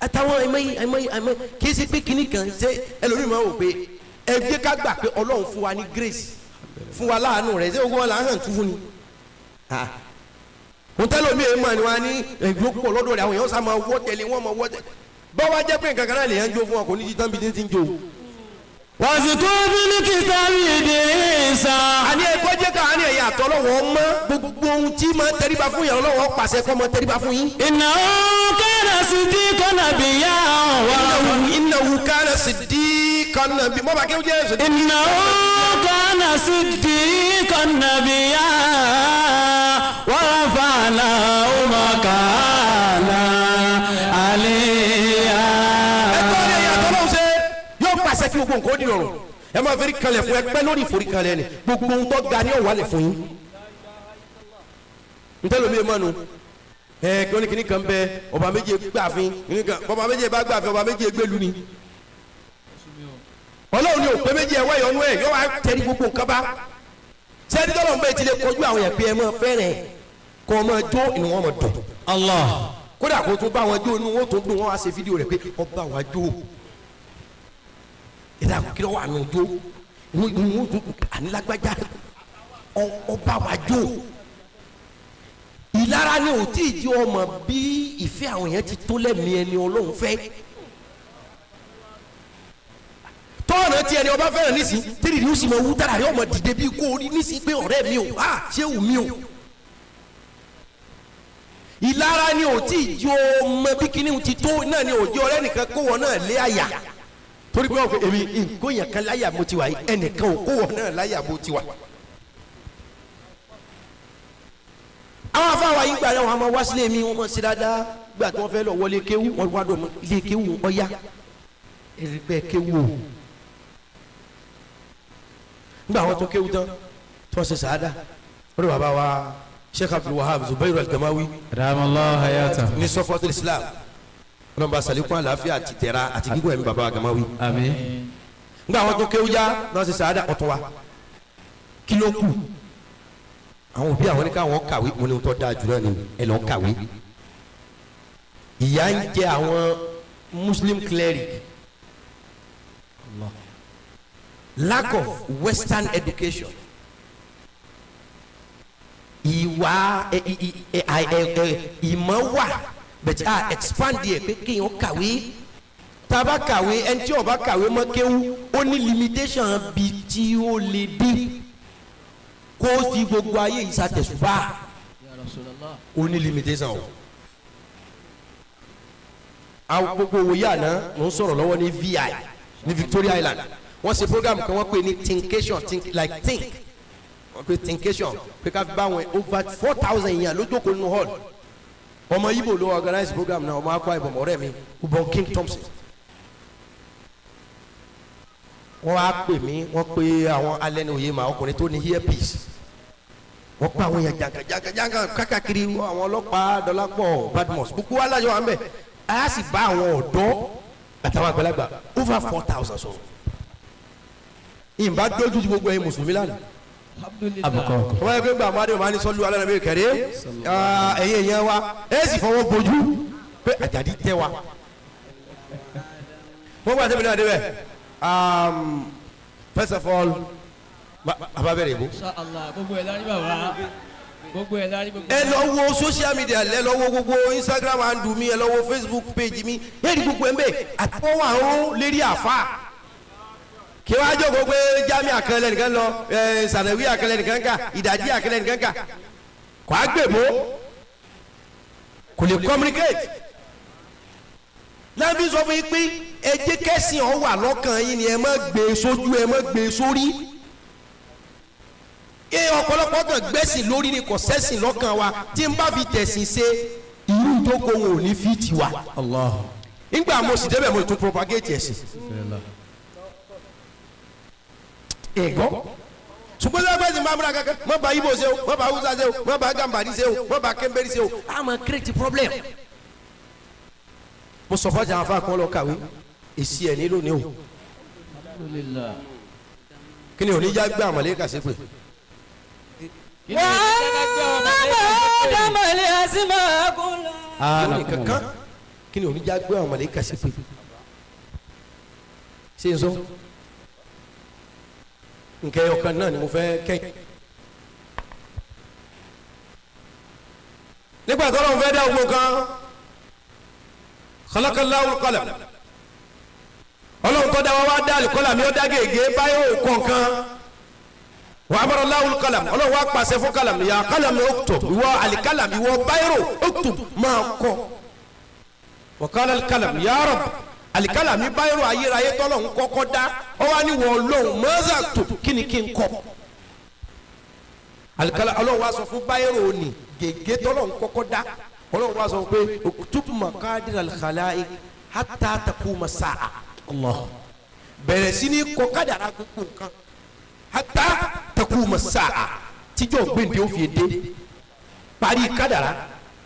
àtàwọn ẹ̀mọ́ kì í ṣe pé kinní kan ṣe ẹlòmíràn máa wò pé ẹ jẹ́ ká gbà pé Ọlọ́run fún wa ní grace fún wa láàánú rẹ̀ ṣé ogun wọn là ń hàn tún fún ni. kò tẹ́lẹ̀ omi èèmọ̀ ni wọ́n á ní ìjókòó lọ́dọ̀ rẹ̀ àwọn èèyàn sá máa wọ́ tẹ̀lé wọ́n máa wọ́ tẹ̀lé bọ́ wá jẹ́ pé nǹkan kan náà lè yẹn jó fún wọn kò ní ti tán bí ti ń jó. wàsíkò bílíkìtà Ìdírísà. àní ẹ̀kọ́ jẹ́ ká àní ẹ̀yà àtọ́ lọ́wọ́ mọ́ gbogbo ohun tí máa tẹríba fún yàrá lọ́wọ́ pàṣẹ kọ́ máa tẹríba fún yín. innahu kana siddiqan nabiyya innahu kana siddiqan nabiyya mọ́ bá kí ó jẹ́ ẹ̀sùn. innahu kana siddiqan nabiyya wa rafa'nahu makana aliyya. ẹ̀kọ́ ni ẹ̀yà àtọ́ lọ́wọ́ ṣe yóò pàṣẹ kí gbogbo nǹkan ó di rọrùn ẹ máa fẹ́rí kalẹ̀ fún ẹgbẹ́ lórí ìforí kalẹ̀ ni gbogbo ohun tó ga ni ó wà lẹ̀ fún yín. ntẹ́lómi ẹ̀ mọ́nu kí wọ́n ní kíní kan bẹ ọba méje gbàfin ọba méje bá gbàfin ọba méje gbẹlu ni. Ọlọ́run ni òpè méje ẹ̀wọ́ ìyọnu ẹ̀ yóò wá tẹ̀lé gbogbo nǹkan bá. sẹ́ni tọ́lọ̀ ń bẹ́ẹ̀ ti lè kọjú àwọn yẹn pé ẹ máa fẹ́rẹ̀ kọ́ ọ máa jó inú wọn máa dùn. Allah. kódà kó tún bá wọn jó inú wọn tó dùn wọn wá ṣe fídíò rẹ̀ pé ọba wa jó ìdá kí ló wà nù jó inú ànilágbájá ọba wa jó ìlara ni ò tí ì jẹ́ ọmọ bí ìfẹ́ àwọn yẹn ti tó lẹ́mìí ẹni Ọlọ́run fẹ́ tọ́ọ̀nà tí ẹni ọba fẹ́ràn nísìn tẹ́lẹ̀ ní ó sì máa wú tára rí ọmọ dìde bí kò rí nísìn pé ọ̀rẹ́ mi ò ṣé wù mí o ìlara ni ò tí ì jẹ́ ọmọ bí kíní ti tó náà ni ò jẹ́ ọ̀rẹ́ nìkan kó wọn náà lé àyà torí pé wọn kò èmi ìkóyàn kan láyà mo ti wà yìí ẹnìkan ò kó wọn náà láyà mo ti wà. àwọn afáwa yìí gbà náà wọn a máa wá sílé mi wọn máa ṣe dáadáa gbà tí wọn fẹ́ lọ wọlé kéwú wọn wá dọ̀ ilé kéwú ọ̀yá ẹ̀rígbẹ́ kéwú o. nígbà wọn tó kéwú tán tí wọn ṣe sàádà wọn lè bàbá wa Sheikh Abdul Wahab Zubairu Al-Gamawi ramallahu hayata ní Safwatul Islam ọlọ́mọba sàlékún àlàáfíà àti tẹ̀ra àti gígùn ẹ̀mí bàbá àgàmáwí. àmín. nígbà àwọn tó kéwú já náà ṣe sàádà ọ̀tún wa kí ló kù àwọn òbí àwọn oníkà wọn kàwé mo ní wọn tó dáa jù náà ni ẹ lọ kàwé. ìyà ń jẹ àwọn Muslim cleric lack of Western education ìwà ìmọ̀ wà bẹ̀tẹ̀ a expand yẹ pé kéèyàn kàwé taba kàwé ẹni tí ó bá kàwé mọ́ kéwú ó ní limitation bí tí ó lè dé kó fi gbogbo ayé yìí ṣàtẹ̀sùbá ó ní limitation o. àwọn gbogbo òye àná ló ń sọ̀rọ̀ lọ́wọ́ ní VI ní Victoria Island wọ́n ṣe program kan wọ́n pè ní thinkation think wọ́n pè thinkation pé ká bá wọn over 4,000 yẹn lójókòó nínú hall ọmọ Igbo ló organize program náà ọmọ Akwa Ibom ọ̀rẹ́ mi Ubon King Thompson wọ́n wá pè mí wọ́n pè àwọn alẹ́ ní òye mà ọkùnrin tó ní earpiece wọ́n pa àwọn yẹn jàǹkàjàǹkà kákàkiri àwọn ọlọ́pàá Dọlápọ̀ Badmus gbogbo alájọ wa ń bẹ̀ a sì bá àwọn ọ̀dọ́ àtàwọn àgbàlagbà over 4,000 sọ̀rọ̀ ìbá dójú ju gbogbo ẹ̀yin mùsùlùmí lánàá wọ́n yẹ kó gba àmọ́ adéwọ̀n máa ní sọ́lú alẹ́ nàbẹ́ kẹrẹ́ ẹ̀yin ẹ̀yẹ wa ẹ̀ sì fọwọ́ bójú pé àjàdí tẹ́ wa wọ́n gbà tẹ́mi náà débẹ̀ first of all ababẹ̀rẹ̀ ìbò. gbogbo ẹ̀ lárí bàbá gbogbo ẹ̀ lárí gbogbo. ẹ lọ wo social media ẹ lọ wo gbogbo Instagram handle mi ẹ lọ wo Facebook page mi ẹ rí gbogbo ẹ mbẹ àtọwọ́ àrùn lérí àfa kí wàá jókòó pé jami àkànlẹ̀ nìkan lọ sànàwí àkànlẹ̀ nìkan kà ìdajì àkànlẹ̀ nìkan kà kò á gbè mọ́ kò lè communicate náà bí sọ fún yín pé ẹ jẹ́ kẹ́sìn ọ̀ wà lọ́kàn yín ni ẹ má gbé sójú ẹ má gbé sórí ẹ ọ̀pọ̀lọpọ̀ kan gbẹ́sìn lórí ni kò sẹ́sìn lọ́kàn wa tí n bá fi tẹ̀sìn ṣe irú ìjókòó wọn ò ní fi tiwa nígbà mo sì débẹ̀ mo tún propagate ẹ̀sìn ẹ̀gbọ́ ṣùgbọ́n lọ́gbẹ́ ti máa múra kankan mọ́ bá Igbo ṣe o mọ́ bá Hausa ṣe o mọ́ bá Gambari ṣe o mọ́ bá Kemberi ṣe o a máa create problem. mo sọ fọ́jà àwọn afáàkàn lọ kàwé èsì ẹ̀ nílò ní o kí ni oníjà gbé àmàlẹ́ kà sí pé. kankan kí ni oníjà gbé àmàlẹ́ kà sí pé ṣé n sọ nkẹ́ ọ̀kan náà ni mo fẹ́ kẹ́ nígbà tó lọ́n fẹ́ dá ogun kan khalaqallahu qalam ọlọ́run tó dá wa wá dá alikọ́lá mi ó dá gègé báyọ̀ kọ̀ọ̀kan wa amara Allahu qalam ọlọ́run wá pàṣẹ fún qalam ya qalam uktub ìwọ alikalam ìwọ báyọ̀ uktub máa kọ wa qala alikalam ya rabb alikala mi báyìí ayérayé tọ́lọ̀ ń kọ́kọ́ dá ọ wá ní wọ́n lóhùn mọ́sá tó kíni kí n kọ́ alikala ọlọ́run wá sọ fún báyìí òní gègé tọ́lọ̀ ń kọ́kọ́ dá ọlọ́run wá sọ pé òkútùbù maqadir al-khalaiq hatta taquma sa'a Allah bẹ̀rẹ̀ sí ní kọ kádàrá gbogbo nǹkan hatta taquma sa'a tíjọ́ gbèǹde ó fi dé parí kádàrá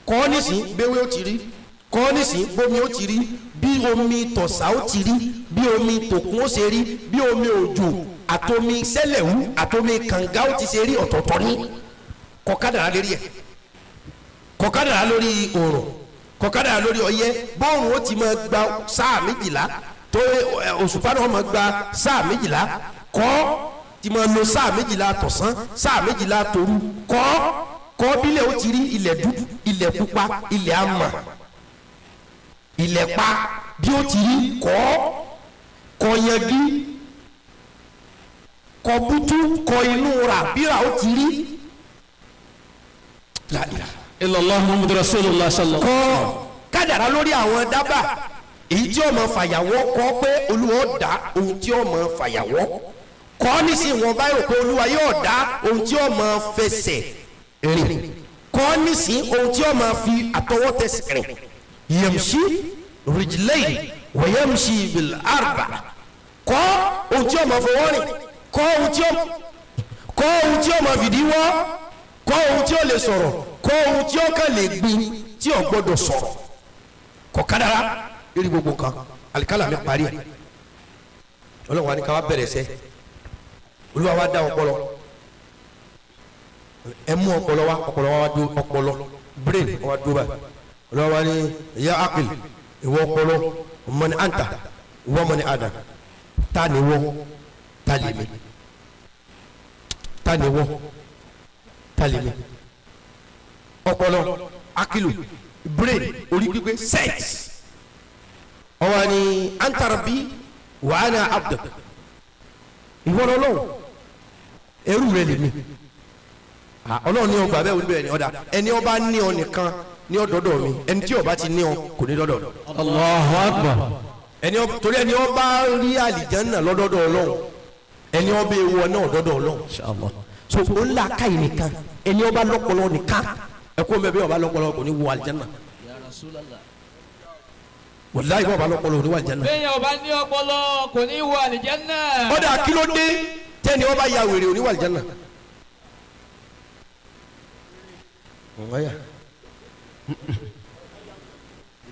kọ́ nísìn bẹ́wẹ́ ó ti rí kọ́ nísìn bómi ó ti rí bí omi tọ̀sà ó ti rí bí omi tòkun ó ṣe rí bí omi òjò àtomi sẹ́lẹ̀wú àtomi kànga ó ti ṣe rí ọ̀tọ̀ọ̀tọ̀ ní kọ̀kadàrà lérí ẹ̀ kọ̀kadàrà lórí oòrùn kọ̀kadàrà lórí ọyẹ́ bóòrùn ó ti máa gba sáà méjìlá tó òṣùpá náà máa gba sáà méjìlá kọ́ ti máa lo sáà méjìlá tọ̀sán sáà méjìlá tòru kọ́ bílẹ̀ ó ti rí ilẹ̀ dúdú ilẹ̀ pupa ilẹ̀ àmà ilẹ̀ pa bí ó ti rí kọ́ yangi kọ́ bútú kọ́ inú ra bíra ó ti rí la ilaha illallah muhammadu rasulullah sallallahu. kọ́ kádàrá lórí àwọn dábà èyí tí ó máa fàyàwọ́ kọ́ pé olúwa dá ohun tí ó máa fàyàwọ́ kọ́ nísìnyí wọn báyìí rò pé olúwa yóò dá ohun tí ó máa fẹsẹ̀ rìn kọ́ nísìnyí ohun tí ó máa fi àtọwọ́ tẹsẹ̀ rìn yamshi rijlayni wa yamshi bil arba kọ́ ohun tí ó máa fọwọ́ rìn kọ́ ohun tí ó máa fìdí wọ́ kọ́ ohun tí ó lè sọ̀rọ̀ kọ́ ohun tí ó kàn lè gbin tí ó gbọ́dọ̀ sọ̀rọ̀ kọ́ kádàrá lórí gbogbo kan alikala mi parí ẹ̀ ọlọ́run wa ni ká wá bẹ̀rẹ̀ sẹ́ olúwa wa dá ọpọlọ ẹ mú ọpọlọ wa dó ọpọlọ brain wa dó báyìí olúwa wa ni ya akil ìwọ ọpọlọ mọni anta ìwọ mọni ada ta ni wọ ta lè mi ta ni wọ ta lè mi ọpọlọ akilu brain orí gbígbé sex ọwọ́ ni anta rabbi wa ana abduk ìwọ lọ́lọ́run ẹrú rẹ lèmi ọlọ́run ní ọgbà bẹ́ẹ̀ olúbẹ̀rẹ̀ ní ọ̀dà ẹni ọba ní ọ nìkan ní ọ̀dọ́dọ̀ mi ẹni tí ọba ti ní ọ kò ní dọ́dọ̀. Allahu Akbar. torí ẹni ọba rí àlìjánná lọ́dọ́dọ̀ ọlọ́run ẹni ọba ewu ọ náà dọ́dọ̀ ọlọ́run. so ó ń la káyìí nìkan ẹni ọba lọ́pọlọ nìkan ẹ̀kọ́ mẹ́bí ọba lọ́pọlọ kò ní wọ àlìjánná. wàláyé ọba lọ́pọlọ kò ní wọ àlìjánná. bẹ́ẹ̀ ọba ní ọpọlọ kò ní wọ àlìjánná. ọ̀dà kí ló dé tẹ́ni ọba ya wèrè ò ní wọ àlìjánná.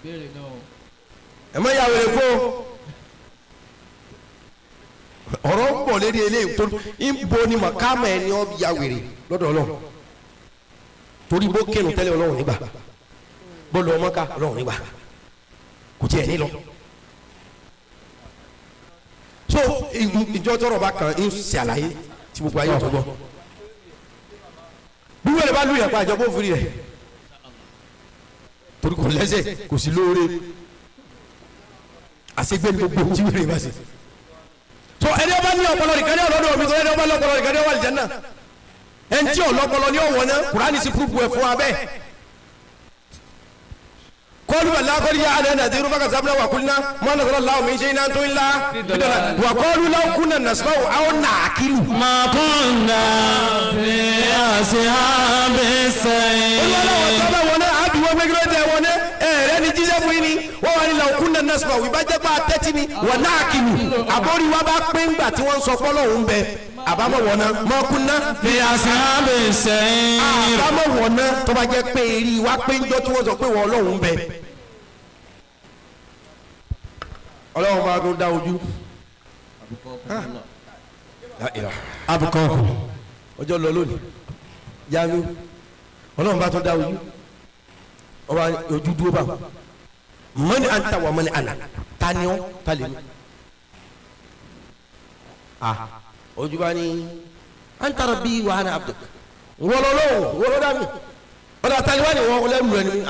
ìbéèrè náà. ẹ má ya wèrè kó ọ̀rọ̀ ń bọ̀ lérí eléyìí tó ń bo ni màkàmà ẹni ọ ya wèrè lọ́dọ̀ ọlọ́run torí bó kéènù tẹ́lẹ̀ ọlọ́run nígbà bó lọ ọmọká ọlọ́run nígbà kò tiẹ̀ ní lọ. so ìjọ tọrọ bá kàn ń ṣe àlàyé tí gbogbo ayé tó gbọ́ bí wọ́n lè bá lùyàn pa àjọpọ̀ òfin rẹ̀ torí kò lẹ́sẹ̀ kò sí lóore àṣegbè ní gbogbo tí wọ́n lè bá ṣe. so ẹni ọba ní ọpọlọ nìkan ní ọlọ́dọ̀ mi tó ẹni ọba lọ́pọlọ nìkan ní ọwọ́ àlìjánnà ẹni tí ọlọ́pọlọ ní ọwọ́ náà Kùránì sí púpù ẹ̀ fún abẹ́. kọ́ọ̀lù bàlá kọ́ọ̀lù yá àlẹ́ nàdírú bá kàzábìlà wà kúlná mọ́ nàzọ́rọ̀ láwọ̀ mi ṣe iná tó ńlá wà kọ́ọ̀lù láwọ̀ kúnà nàṣbáwò àwọn nàákìlù. ma kunna fi ashabis sayr. olùwàlà wọn sábà wọn náà àbí wọn gbẹgbẹ tẹ wọn náà ẹrẹ ni jíjẹ fún yín ni wọn wà ní làwọn kúnà nàṣbáwò ìbàjẹ́ bá tẹ́tí ni wọn nàákìlù àbórí wa bá pé ńgbà tí wọ́n sọ fọ́lọ́ òun bẹ àbámọ̀ wọn náà mọ kúnná fi ashabis sayr. àbámọ̀ wọn náà tó bá jẹ́ pé eré wa pé ńjọ́ tí wọ́n sọ pé wọn ọlọ́run bẹ ọlọ́run bá tún dá ojú abukọ̀ọ̀kù. ọjọ́ lọ lónìí yanu ọlọ́run bá tún dá ojú ọba ojú dúró bá mọ́ni anta wà mọ́ni àná tani ọ́ tali mi ojú bá ní anta rabbi wa ana abduk wọlọ́lọ́ dá mi ọ̀dà tani wà ní wọ́n lẹ́nu rẹ̀ ni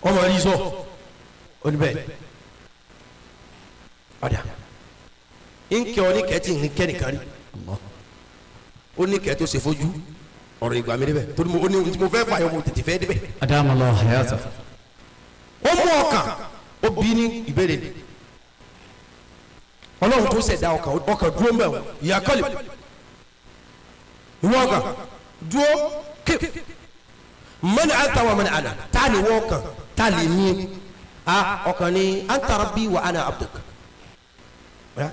ọmọ rí sọ oníbẹ̀ ọ̀dà nkẹ́ ọ ní kẹ́tì ní kẹ́nìkan rí ó ní kẹ́tì ó ṣe fojú ọ̀rọ̀ ìgbà mi débẹ̀ torí mo ní mo fẹ́ fà yọ mo tètè fẹ́ débẹ̀. adamallahu hayata. ó mú ọkàn ó bí ní ìbéèrè ọlọ́run tó ṣẹ̀dá ọkàn dúró mbẹ́ ìyá kọ́lì ìwọ ọkàn dúró kéf mọ́ni anta wa mọ́ni ana tá ni wọ́n ọkàn tá lè mí ọkàn ni anta rabbi wa ana abduk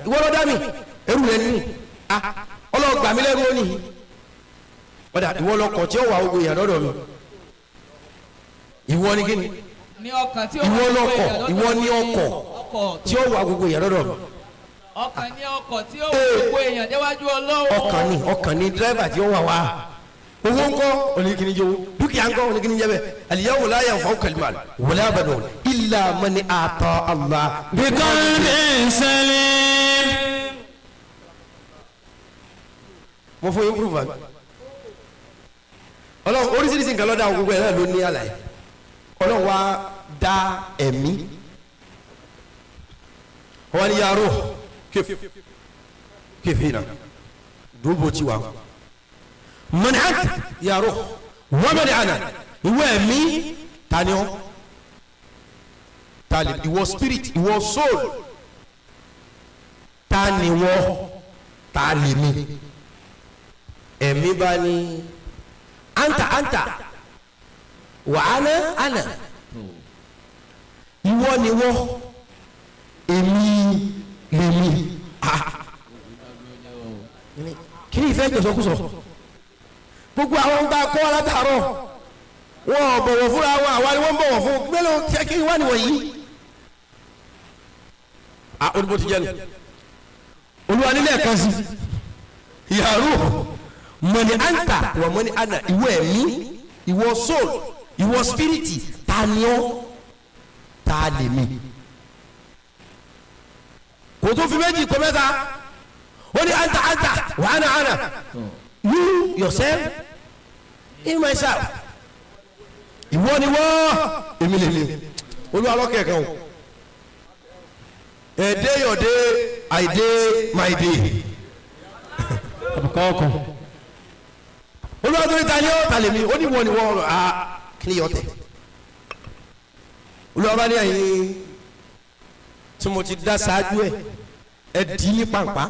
ìwọ ló dá mi ẹrú rẹ ní ọlọ́run gbà mí lẹ́rú ó nìyí ọ̀dà ìwọ lọkọ̀ tí ó wà ogun yàrá lọ́dọ̀ mi ìwọ ni kíni ìwọ lọkọ̀ ìwọ ni ọkọ̀ tí ó wà gbogbo yàrá lọ́dọ̀ mi. ọkàn ní ọkọ̀ tí ó wà gbogbo èèyàn déwájú Ọlọ́run. ọkàn ni dírẹ́bà tí ó wà wá owó ńkọ́ oníkíní jẹ́ owó dúkìá ńkọ́ oníkíní jẹ́ bẹ́ẹ̀ al-yawma la yanfa'u kalimal wala banun illa man ata Allah bi qalbin salim. mo fún yín púrúfà ọlọ́run oríṣiríṣi nǹkan lọ́dà gbogbo ẹ̀ náà ló ní àlàyé ọlọ́run wá dá ẹ̀mí wọ́n ní yàrá kéfì náà dúró tí wà mọ̀nì àti yàrá wọ́n mọ̀nì àná ìwọ ẹ̀mí tani ọ́ tani ìwọ spirit ìwọ soul tani wọ́ tani mi ẹ̀mí bá ní anta wa ana ìwọ ni wọ́ èmi lèmi kí ni ìfẹ́ ìjọsọkúsọ gbogbo àwọn ń bá kọ́ látàárọ̀ wọ́n bọ̀wọ̀ fúnra wọn àwa ni wọ́n bọ̀wọ̀ fún mélòó kí wá ni wọ̀nyí. olùbó ti jẹ́ nu olúwa nílẹ̀ kan sí yàrá mọ̀ni anta wà mọ̀ni ana ìwọ ẹ̀mí ìwọ soul ìwọ spiriti ta ni ọ́ ta lè mi. kò tó fi méjì kò mẹ́ta ó ní anta wà ana you yourself in myself ìwọ ni wọ́ èmi lè mi olúwa lọ́kẹ̀ kan o a day your day I day my day kọ́ọ̀kan olúwa tó ní ta ni ó ta lè mi ó ní wọ́n ni wọ́n kí ni yọ tẹ̀ olúwa bá ní ẹ̀yin tí mo ti dá ṣáájú ẹ dì í ní pàǹpá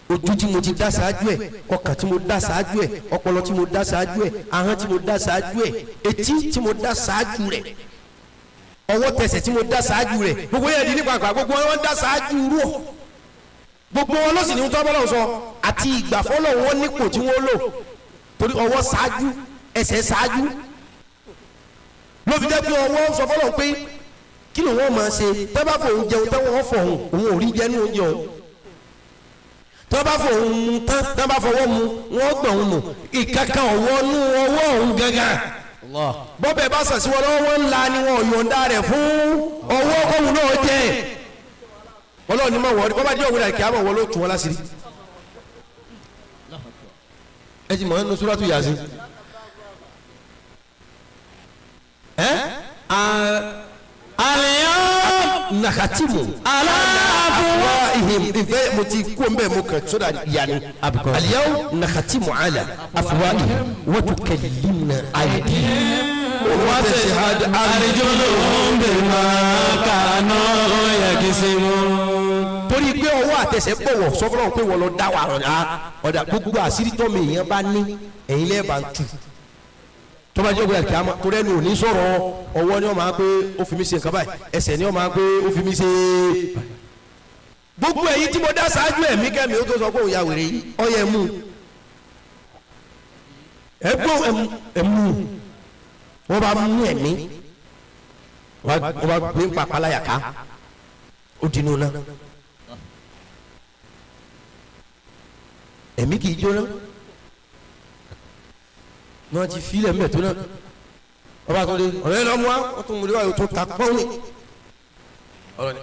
ojú tí mo ti dá ṣáájú ẹ ọkàn tí mo dá ṣáájú ẹ ọpọlọ tí mo dá ṣáájú ẹ ahọ́n tí mo dá ṣáájú ẹ etí tí mo dá ṣáájú rẹ ọwọ́ tẹsẹ̀ tí mo dá ṣáájú rẹ gbogbo yẹn di ní pàǹpá gbogbo wọn dá ṣáájú rú ọ gbogbo wọn ló sì ní tọ́ bọ́lọ̀ sọ àti ìgbà fọlọ́ wọn nípò tí wọ́n lò torí ọwọ́ ṣáájú ẹsẹ̀ ṣáájú ló fi jẹ́ pé ọwọ́ sọ fọlọ́ pé kí ló wọ́n máa ṣe tẹ́ bá fòun jẹun tẹ́ wọ́n fọ̀ òun ò rí jẹ́ ní oúnjẹ òun tọ́ bá fòun mu tán tẹ́ bá fọwọ́ mu wọ́n gbọ̀n òun mu ìkankan ọwọ́ nú ọwọ́ òun gangan bọ́bẹ̀ bá sàn sí wọn lọ́wọ́ wọn ńlá ni wọn yọ̀ǹda rẹ̀ fún ọwọ́ òun náà jẹ́ ọlọ́run ní ma wọ́ọ́rí bọ́bá jẹ́ òun rẹ̀ kí á mọ̀ wọ́n ló tún wọn láṣìírí ẹ ti mọ̀ nínú Suratu Yasin àlìyàn nàkàtìmù aláàbùwà ìhìn ìfẹ́ mo ti kó mbẹ́ mo kàn sódà yanni àlìyàn nàkàtìmù àlà àfùwà ìhìn wọ́n tún kẹ́lìmù àyèdí wọ́n tẹ̀sí àrìjọ́lọ́hún bima kanu yaksimun. torí pé ọwọ́ àtẹsẹ̀ bọ̀wọ̀ sọ́kọ́rọ̀ pé wọ́n lọ dá wà ọ̀dà gbogbo àṣírí tọ́mọ èèyàn bá ní ẹ̀yin lẹ́ẹ̀ bá ń tu tọ́ba jẹ́ ògbé àkíyàmá torí ẹni ò ní sọ̀rọ̀ ọwọ́ ni wọ́n máa gbé ó fi mí ṣe nǹkan báyìí ẹsẹ̀ ni wọ́n máa gbé ó fi mí ṣe gbogbo èyí tí mo dá ṣáájú ẹ̀mí kẹ́mi ó tó sọ pé òun ya wèrè yìí ọyẹ ẹ̀mú ẹ̀gbọ́n ẹ̀mú wọ́n bá mú ẹ̀mí wọ́n bá gbé pàpà láyàká ó dinú náà ẹ̀mí kì í jóná ní wọ́n ti filẹ̀ mẹ́tò náà wọ́n bá tó dé ọ̀rẹ́ yẹn lọ mú wa wọ́n tún mú de wá yóò tó ta pọ́n ní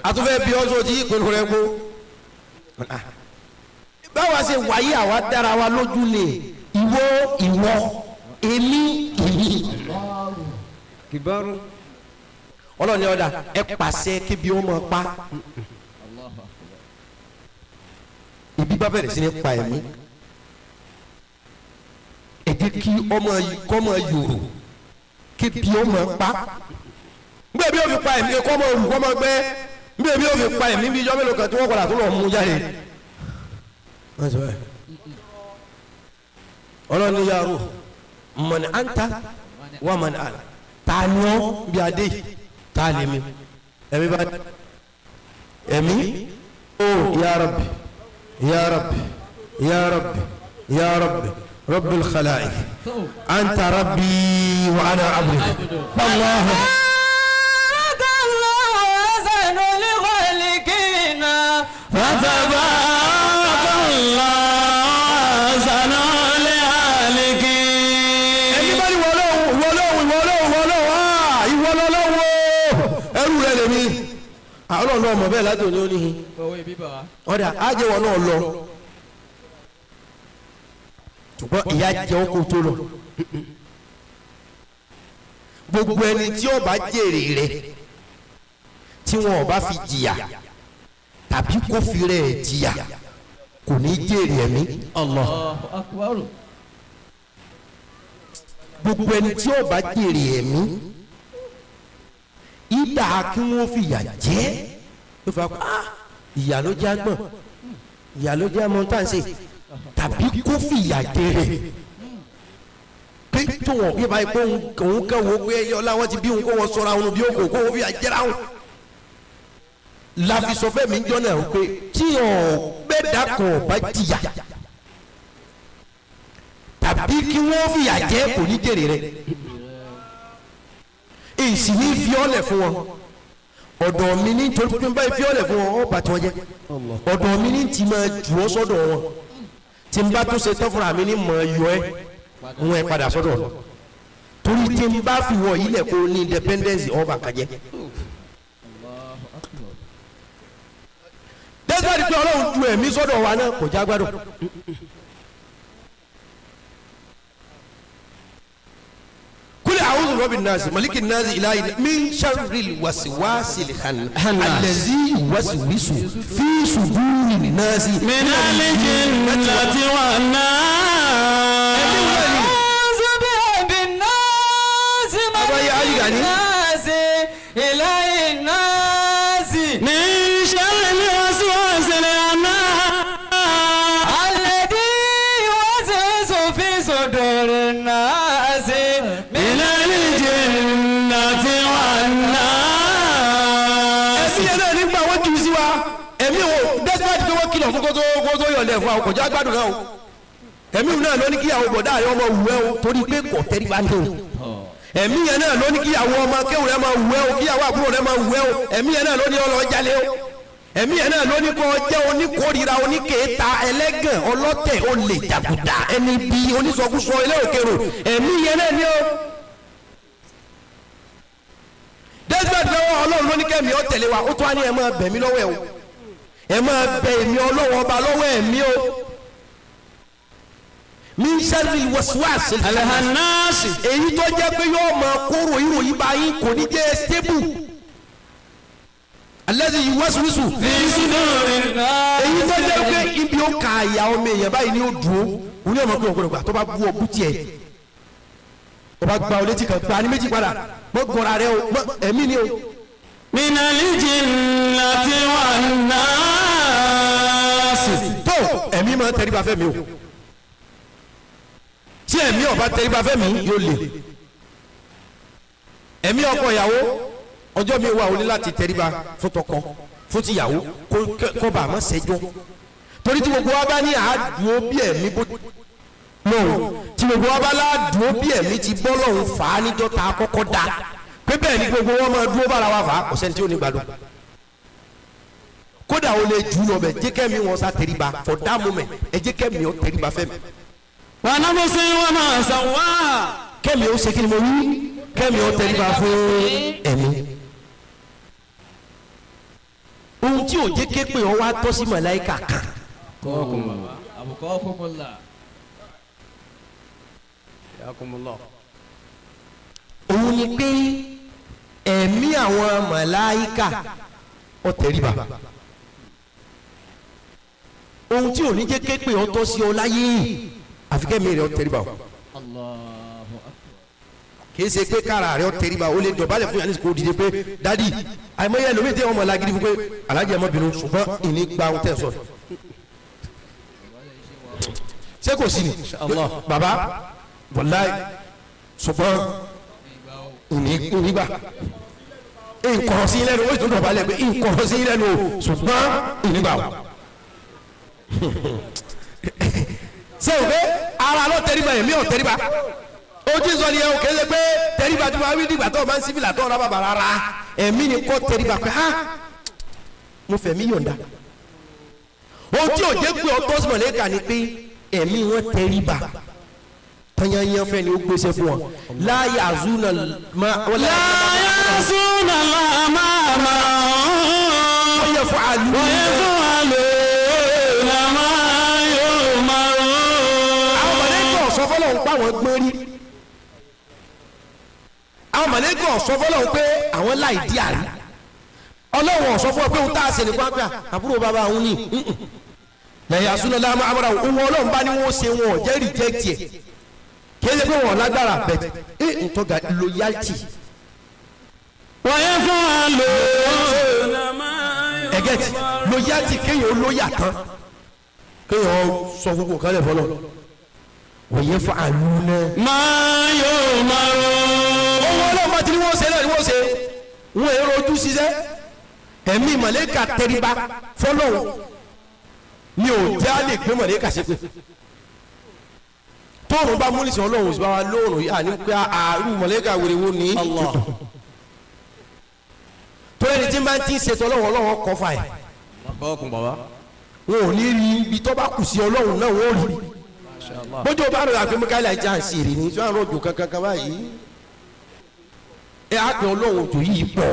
àtúfẹ́ bí ọ́sọ́ ti ìpinnu rẹ gbó báwa ṣe wáyé àwa dára wa lójú ni ìwọ èmi kìbárù ọlọ́ni ọ̀dà ẹ pàṣẹ kébi ó mọ̀ pa ibi bá bẹ̀rẹ̀ sí ní pa ẹ̀mí ẹ jẹ́ kí ọmọ yòrò kébi ó mọ̀ pa nbẹ bí o fi pa ẹ̀mí kọ́ ọmọ olùkọ́ ọmọ gbẹ nbẹ bí o fi pa ẹ̀mí bí ijọ́ mélòó kan tí wọ́n kọ́ra tó lọ́ọ́ mú jáde ọlọ́ni yàrá mọ̀nì àǹtà wà mọ̀nì àlà tààyàn bí adé tààlẹ́mí ẹ̀mí bá ẹ̀mí ó ya Rabbi ya Rabbi ya Rabbi ya Rabbi Rabbil khalaiq anta Rabbi wa ana abduka Allah. Ọlọ́run náà mọ̀ bẹ́ẹ̀ láti òní oníhin ọ̀dà ájẹwọ̀ náà lọ ṣùgbọ́n ìyá jẹ́ ọkọ̀ tó lọ gbogbo ẹni tí ó bá jèrè rẹ̀ tí wọn ò bá fi jìyà tàbí kó fi rẹ̀ jìyà kò ní jèrè ẹ̀mí Allah gbogbo ẹni tí ó bá jèrè ẹ̀mí ìdá kí wọ́n fi ìyà jẹ́ ló fà á ìyà ló jẹ́ àgbọ̀n ìyà ló jẹ́ mọ́tàǹsì tàbí kó fi ìyà jẹ́rẹ̀ pé tó wọ́n bí báyìí pé òun kàn wọ́n pé ẹyọ láwọn ti bí òun kó wọ́n sọ̀rọ̀ àwọn bí òun kó wọ́n fi ìyà jẹ́ra wọn. láfi sọ fẹ́ mi jọ náà pé tí ọ̀gbẹ́dà kan ọ̀bá jìyà tàbí kí wọ́n fi ìyà jẹ́ kò ní jèrè rẹ̀ èsì ní fiọ́lẹ̀ fún wọn ọ̀dọ̀ mi ní torí pé báyìí fiọ́lẹ̀ fún wọn ó bá tí wọ́n jẹ́ ọ̀dọ̀ mi ní ti máa jù ọ́ sọ́dọ̀ wọn tí n bá tó ṣe tán fúnra mi ní mọ̀ yọ ẹ́ wọn ẹ padà sọ́dọ̀ torí tí n bá fi wọ̀ yìí lẹ̀ kó ní independence ọba kàjẹ́. dẹ́gbàdì pé ọlọ́run ju ẹ̀mí sọ́dọ̀ wa náà kò já gbádùn. kúlẹ̀ a'udhu birabbin nas malikin nas ilahi min sharril waswasil allazi yuwaswisu fi sudurin nas minal jinnati wan nas. a'udhu birabbin nas malikin nas ilahi nas min sharril waswasil alladhi yuwaswisu fi sudurin nas minal jinnati wan nas. ẹ̀sìn yẹn náà nígbà wọ́n jù sí wa ẹ̀mí wo despite pé wọ́n kìlọ̀ fún kótó yọ̀lẹ̀ fún àwọn kọjá gbádùn náà o ẹ̀mí náà ló ní kí àwọn bọ̀dá àyọ̀ ọmọ wù ẹ́ o torí pé kò tẹ́rí bá ní o ẹ̀mí yẹn náà ló ní kí àwọn ọmọ kéwù rẹ̀ máa wù ẹ́ o kí àwọn àbúrò rẹ̀ máa wù ẹ́ o ẹ̀mí yẹn náà ló ní ọlọ́ jalè o ẹ̀mí yẹn náà ló ní kó jẹ́ oníkórira oníkèéta ẹlẹ́gàn ọlọ́tẹ̀ olè jàgùdà ẹni bí onísọkúsọ ilé òkèrò ẹ̀mí yẹn náà ní o. desmond lọ́wọ́ ọlọ́run ló ní kẹ́mi ó tẹ̀lé wa ó tún wá ní ẹ máa bẹ̀ mí lọ́wọ́ ẹ o ẹ máa bẹ̀ èmi ọlọ́wọ́ ọba lọ́wọ́ ẹ̀mí o. min sharril waswasil alhannas. èyí tó jẹ́ pé yóò máa kóró ìròyìn bá yín kò ní jẹ́ stable. allazi yuwaswisu fi sudurin nas. èyí tó jẹ́ pé ibi ó ka àyà ọmọ èèyàn báyìí ni ó dùn ó òun ní ọmọ pé ọgbọdọ gbà tó bá bú ọbú tiẹ̀ tó bá gba ọ létí kan gba ní méjì padà mọ gọra rẹ o mọ ẹ̀mí ni o. minal jinnati wan nas. tó ẹ̀mí máa tẹríba fẹ́ mi o tí ẹ̀mí ọba tẹríba fẹ́ mi yóò lè ẹ̀mí ọkọ ìyàwó ọjọ́ mi wà ó ní láti tẹríba fún tọkọ fún tìyàwó kó bá a má ṣẹjọ́ torí tí gbogbo wa bá ní àádùn bí ẹ̀mí bó lọ́wọ́ tí gbogbo wa bá láàdùn bí ẹ̀mí ti bọ́ lọ́hùn fà á níjọ́ ta kọ́kọ́ da pé bẹ́ẹ̀ ni gbogbo wọn máa dúró bára wa fà á kò sẹ́ni tí ò ní gbádùn kódà ó lè jù lọ bẹ̀ jẹ́ kẹ́mi wọn sá tẹríba for that moment ẹ jẹ́ kẹ́mi ọ tẹríba fẹ́ mi. wa nafsin wa ma sawwaha. kẹ́mi ó ṣe kí ni mo wí kẹ́mi ó tẹríba fún ẹ̀mí. ohun tí ò jẹ́ képe ọ wá tọ́ sí màláíkà kan. àbùkọ́ fúnmọ́lá. òun ni pé ẹ̀mí àwọn màláíkà ó tẹríba. ohun tí ò ní jẹ́ képe ọ tọ́ sí ọ láyé àfi kẹ́mi rẹ̀ ó tẹríba o. kì í ṣe pé kára rẹ̀ ó tẹríba o lè dọ̀bálẹ̀ fún yàrá ìsìnkú dìde pé dádì àìmọye ẹlòmíì tí wọn mọ̀ lágídí fún pé alájẹ ẹmọ bínú ṣùgbọ́n ìní gba ohun tẹ̀ sọ. ṣé kò sí ni bàbá wàláì ṣùgbọ́n ìní gbà nkọ̀rọ̀ sí lẹ́nu ó sì tún dọ̀bálẹ̀ pé nkọ̀rọ̀ sí lẹ́nu o ṣùgbọ́n ìní gbà o. ṣé o pé ara ló tẹríba ẹ̀mí ò tẹríba ojú sọ ni ẹ o kéde pé tẹríba tí wàá wí dìgbà tó o máa ń sífìlà tó o rábà bàrà ra ẹ̀mí ni kò tẹríba pé ha mo fẹ̀mí yọ̀ǹda ohun tí ò jẹ́ pé ọtọ́ sọ̀rọ̀ lẹ́ka ni pé ẹ̀mí wọn tẹríba tanyanyan fẹ́ ni ó gbèsè fún wọn láyà azúnà láyà zuna lama ma. wọ́n yẹ fún àlù wọ́n yẹ fún àlù lama yóò máa rò. àwọn mọ̀lẹ́kọ̀ sọ fọlọ́ ń pa àwọn gbọ́n rí àwọn mọ̀lẹ́kọ̀ sọ fọlọ́ ń pé àwọn láì dí àrí ọlọ́wọ̀n sọ fún ọ pé òun tá a ṣe nìkan pé àbúrò bàbá òun ni lẹ́yìn asúnlẹ̀ láàmú amúra òun ọlọ́run bá ní wọ́n ṣe wọn ò jẹ́ rìjẹ́kìtì ẹ̀ kí ẹ ṣe pé wọn lágbára bẹ̀ ẹ̀ ntọ́ga loyalty. wọ́n yẹ fún àlò. ẹ̀gẹ́tì loyalty kéèyàn lóyà tán kéèyàn sọ gbogbo kan lẹ̀ fọlọ́ wọ́n yẹ fún àlù náà. máa yóò máa rò. òun ọlọ́run bá ti ní wọ́n ṣe náà ni wọ́n ṣe wọ́n èrò ojú ṣiṣẹ́ ẹ̀mí mọ̀lẹ́kà tẹríba fọlọ́run ni ò já lè gbé mọ̀lẹ́kà ṣe pé tóòrùn bá múlísì ọlọ́run sí bá wa lóòrùn yìí àní pé àrùn mọ̀lẹ́kà wèrè wo ní tó ẹni tí bá ti ń ṣètò ọlọ́run kọ́ fà ẹ̀. kọ́ọ̀kùn bàbá. wọn ò ní rí ibi tó bá kù sí ọlọ́run náà wọ́n rí. bójú bá rò àgbẹ̀ mikaela ìjà ń ṣèrè ní sọ àrùn òjò kankan báyìí. ẹ á pè ọlọ́run òjò yìí pọ̀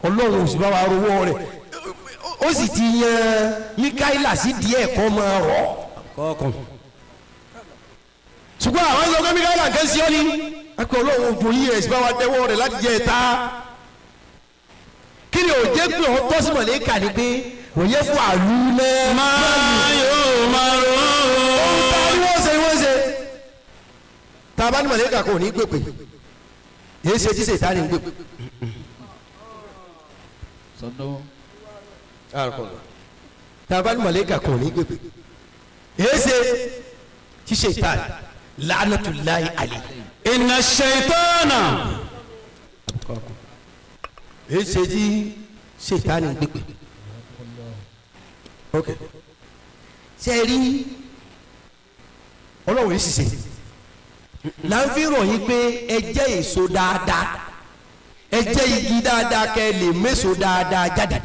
ọlọ́run òsì bá wa rówó rẹ̀ ó sì ti yan mikaela sí díẹ̀ kọ́ máa rọ̀. kọ́ọ̀kùn. ṣùgbọ́n àwọn ẹgbẹ́ ọgbẹ́ mikaela nǹkan sí ọ ni a pè ọlọ́run òjò yìí rẹ̀ sí bá wa tẹ́wọ́ rẹ̀ láti jẹ́ ẹ̀ta. kí ni òjé pé ọ tọ́ sí mọ̀lẹ́kà ni pé òye fún àlù náà. máa yóò máa rò ó. ohun tá a ní wọ́n ṣe tá a bá ní mọ̀lẹ́kà kò ní gbèpè yéé ṣe tí sèta ní gbèpè. tá a bá ní mọ̀lẹ́kà kò ní gbèpè yéé ṣe tí sèta la'natullahi alayhi. inna shaytana. yéé ṣe tí sèta ní gbèpè. ok ṣe rí ọlọ́run yìí ṣiṣẹ́ là ń fi ròyìn pé ẹ jẹ́ èso dáadáa ẹ jẹ́ igi dáadáa kẹ́ ẹ lè méso dáadáa jáde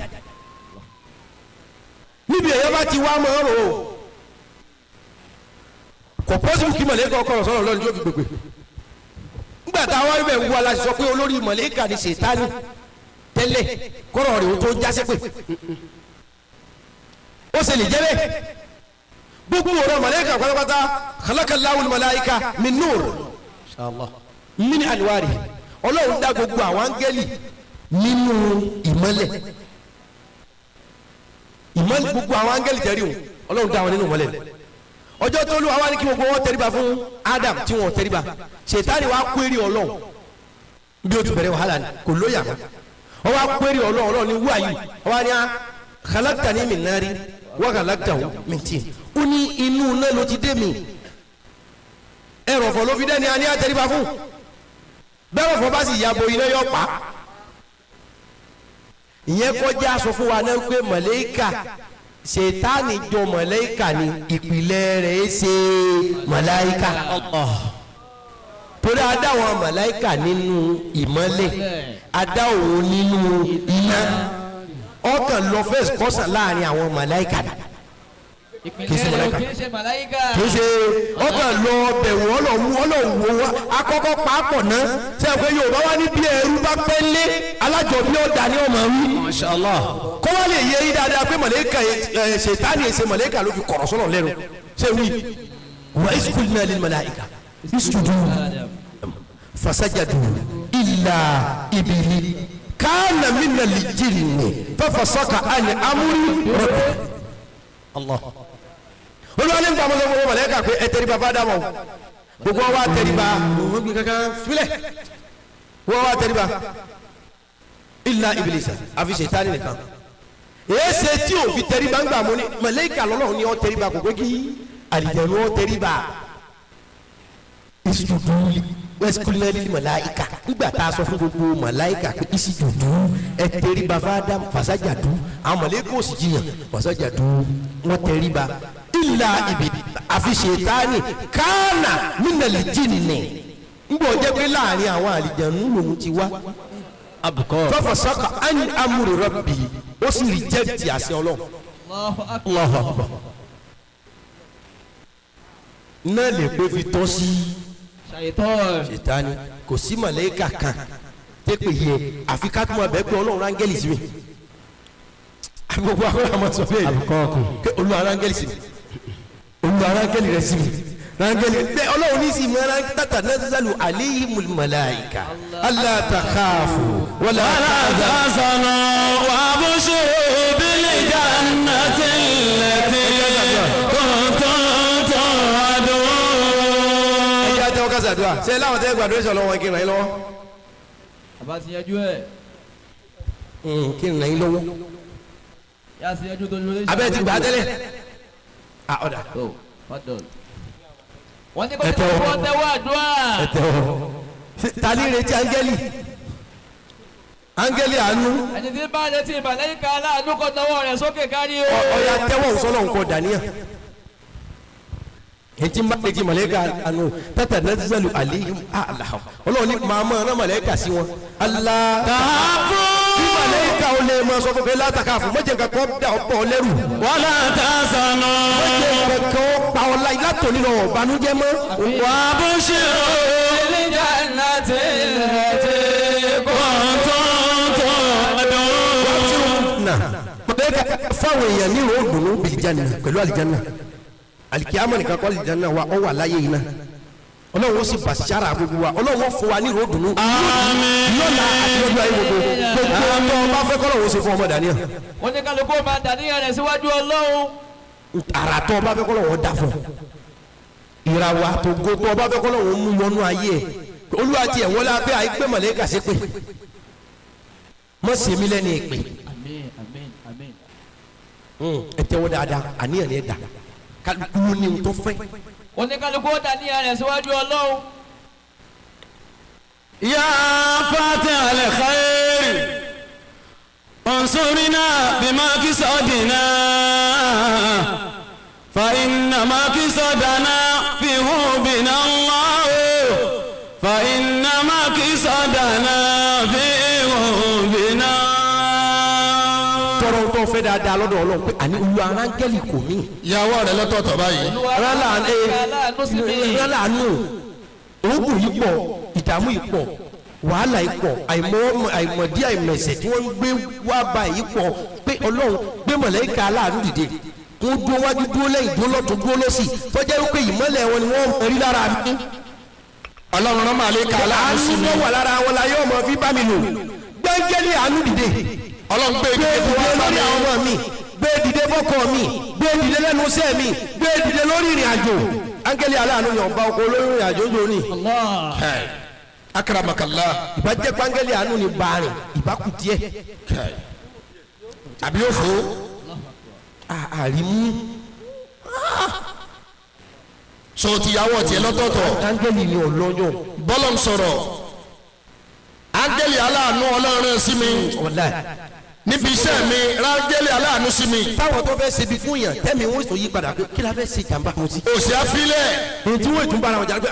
níbi èyí bá ti wá mọ́ ọ́rọ̀ o kò pọ́sibú kí mọ̀lẹ́kà ọkọ̀ sọ̀rọ̀ lọ́nà tó fi gbègbè nígbà táwọn ibẹ̀ ń wú aláṣẹ sọ pé olórí mọ̀lẹ́kà ni ṣètánì tẹ́lẹ̀ kọ́rọ̀ rẹ̀ ó tó jásẹ́ pé ó ṣe lè jẹ́ bẹ́ẹ̀ gbogbo ọ̀rọ̀ màláíkà pátápátá khalaqallahu al-malaika min nur min anwari ọlọ́run dá gbogbo àwọn áńgẹ́lì nínú ìmọ́lẹ̀ gbogbo àwọn áńgẹ́lì tẹ̀rí wọn ọlọ́run dá wọn nínú ìmọ́lẹ̀ ọjọ́ tó lù wá ní kí gbogbo wọn tẹríba fún Adam tí wọn tẹríba Ṣètánì wá kúérì ọlọ́run bí o ti bẹ̀rẹ̀ wàhálà ni kò lóyà mọ́ ọ wá kúérì ọlọ́run ní wúwà yìí ọ wá ní khalaqtani min nari wa khalaqtahu min tin ó ní inú náà ló ti dé mi ẹrọ̀fọ̀ ló fi dẹ́ni a ní àtẹríba fún bẹ́rọ̀fọ̀ bá sì yàgò iná yọ pa ìyẹn kọjá sọ fún wa náà pé màláíkà Ṣètánì jọ màláíkà ni ìpìlẹ̀ rẹ̀ ṣe màláíkà torí a dá àwọn màláíkà nínú ìmọ́lẹ̀ a dá òun nínú iná ọkàn lọ fẹsẹ kọsàn láàrin àwọn màláíkà kìí ṣe màláíkà kìí ṣe ọkàn lọ bẹ̀wò ọlọ́wọ́ wa akọ́kọ́ pàápọ̀ náà ṣe é pé Yorùbá wá ní bí ẹrú bá pẹ́ lé alájọbí ọ̀dà ni ọmọ wí. Masha Allah. kọ́ wá lè yé yí dáadáa pé màláíkà Ṣètánì ṣe màláíkà ló fi kọ̀rọ̀ sọ́nà lẹ́nu ṣé wí. wa iz qulna lil malaika isjudu fasajadu illa iblis kana minal jinni fafasaka an amri rabbi Allah olùwàlẹ̀ nígbà mọ́tò wọ́n mọ̀lẹ́kà pé ẹ tẹríba fún Ádámù gbogbo wa tẹríba òun bí kankan filẹ̀ wọ́n wa tẹríba illa Iblisa àfi Ṣètánì nìkan èyí ṣe tí o fi tẹríba ńgbà mọ́ ni mọ̀lẹ́kà lọ́lọ́run ni ó tẹríba kò pé kí àlìjẹ̀nu ó tẹríba ìṣùdù wẹ́síkúlẹ̀ ní màláìka nígbà tá a sọ fún gbogbo màláìka pé ìṣìjòdú ẹ tẹríba fáadám fàṣàjàdú àwọn màláìka ò sì jiyàn fàṣàjàdú wọn tẹríba ìlà ibi àfi Ṣètánì kánà minal jinni ngbọ jẹ́ pé láàrin àwọn àlìjànú lòun ti wá fafasaka an amri rabbi ó sì rìjẹ́tì àṣẹ Ọlọ́run Allahu Akbar náà lè pé fi tọ́ sí Ṣètánì kò sí màláíkà kan tẹ́pẹ̀ yẹ àfi ká tó máa bẹ́ẹ̀ pé Ọlọ́run rángẹ́lì sí mi gbogbo àwọn àmọ́ sọ fún yẹn pé Olúwa rángẹ́lì sí mi Olúwa rángẹ́lì rẹ sí mi rángẹ́lì bẹ́ẹ̀ Ọlọ́run ní sí mi tatanazzalu alayhimul malaika alla takhafu wala tahzanu wa abshiru bil jannati allati kuntum tu'adun. Kásádùá ṣe láwọn tẹ́ gbàdúrà sọ lọ́wọ́ kí n ràn yín lọ́wọ́. àbá ti yanjú ẹ̀. kí n ràn yín lọ́wọ́. yà á sì yanjú tó lórí. abẹ́ ti gbà á tẹ́lẹ̀. ọ̀dà. wọ́n ní kó tí wọ́n tẹ́wọ́ àdúrà. ta ni retí áńgẹ́lì àánú. ẹni tí bá retí màláíkà aláàánú kó tọwọ́ rẹ̀ sókè kárí o. ọ̀ya tẹ́wọ́ sọ́nà nǹkan dàníyàn. ètí ń bá retí màláíkà àánú tatanazzalu alayhim Ọlọ́run ní màmá ọ̀nà màláíkà sí wọn. Allah. máa sọ fún pé látàkà fún mọ́jẹ̀ nǹkan kan dà ọ̀pọ̀ lẹ́rù. wala tahzanu. mọ́jẹ̀ nǹkan kan pa ọ̀la látòní lọ ọ̀bánújẹ́ mọ́. wa abshiru bil jannati allati kuntum tu'adun. fáwọn èèyàn ní ìró òdùnnú bìlìjánà pẹ̀lú àlìjánà àlìkíyàmọ̀ nìkan kọ́ àlìjánà wa ọ wà láyé yìí náà ọlọ́run ó sì bàṣára gbogbo wa ọlọ́run ó fún wa ní ìró òdùnnú lọ́la àti lọ́jọ́ ayé gbogbo gbogbo ọmọ bá fẹ́ kọ́lọ́run ó ṣe fún ọmọ dàníyàn. wọ́n ní kálukú máa dàníyàn rẹ̀ síwájú ọlọ́run. àràtọ̀ ọba fẹ́ kọ́lọ́run ó dà fún ìràwọ̀ àtògo tó ọba fẹ́ kọ́lọ́run ó mú wọnú ayé ẹ̀ olúwa tiẹ̀ wọlé abẹ́ àìpé mọ̀lẹ́kà sí pé mọ̀ sèmi lẹ́ni ìpè ẹ tẹ́wọ́ dáadáa àníyàn ni ẹ dà kálukú ní n tó fẹ́. wọ́n ní kálukú dàníyàn rẹ̀ síwájú ọlọ́run. ya fatih al-khair ansurina bima kisadina fa inna ma kisadana fi hubina Allah fa inna ma kisadana fi hubina. tọrọ tó fẹ́ dáadáa lọ́dọ̀ Ọlọ́run pé àní olú arángẹ́lì kò mí. ìyàwó rẹ̀ lọ́tọ̀ọ̀tọ̀ báyìí. rálàánú òògùn yìí pọ̀ ìdààmú yìí pọ̀ wàhálà yìí pọ̀ àìmọ̀dí àìmẹ̀sẹ̀ tí wọ́n ń gbé wá bá yìí pọ̀ pé Ọlọ́run gbé mọ̀lẹ́kà aláàánú dìde kó dúró wájú dúró lẹ́yìn dúró lọ́tún dúró lọ́sì tọ́jà wípé ìmọ́lẹ̀ wọn ni wọ́n rí lára mi. Ọlọ́run rán màlẹ́kà aláàánú sí mi. àánú tó wà lára wọn la yóò mọ̀ fi bá mi lò gbẹ́ngẹ́lì àánú dìde. Ọlọ́run gbé dìde lórí àwọn ọmọ mi gbé dìde fọ́kọ mi gbé dìde lẹ́nu iṣẹ́ mi gbé dìde lórí ìrìn àjò áńgẹ́lì aláàánú yàn bá ọkọ olórí ìrìn àjò ń jò ní. akaramakallah. ìbá jẹ́ pángẹ́lì àánú ni bàárìn ìbá kù díẹ̀. àbí yóò fò. àrímú. so tìyàwó tiẹ̀ lọ́tọ̀ọ̀tọ̀. áńgẹ́lì ni ọlọ́yọ̀. bọ́lọ̀ ń sọ̀rọ̀ áńgẹ́lì aláàánú Ọlọ́run sí mi níbi iṣẹ́ mi áńgẹ́lì aláàánú sí mi. táwọn tó fẹ́ ṣebi fún yàn tẹ́mi wọ́n sọ yí padà pé kí la fẹ́ ṣe jàmbá mo ti. òsì àfilẹ̀. èyí tí wọ́n ìtún bára wọn jà pé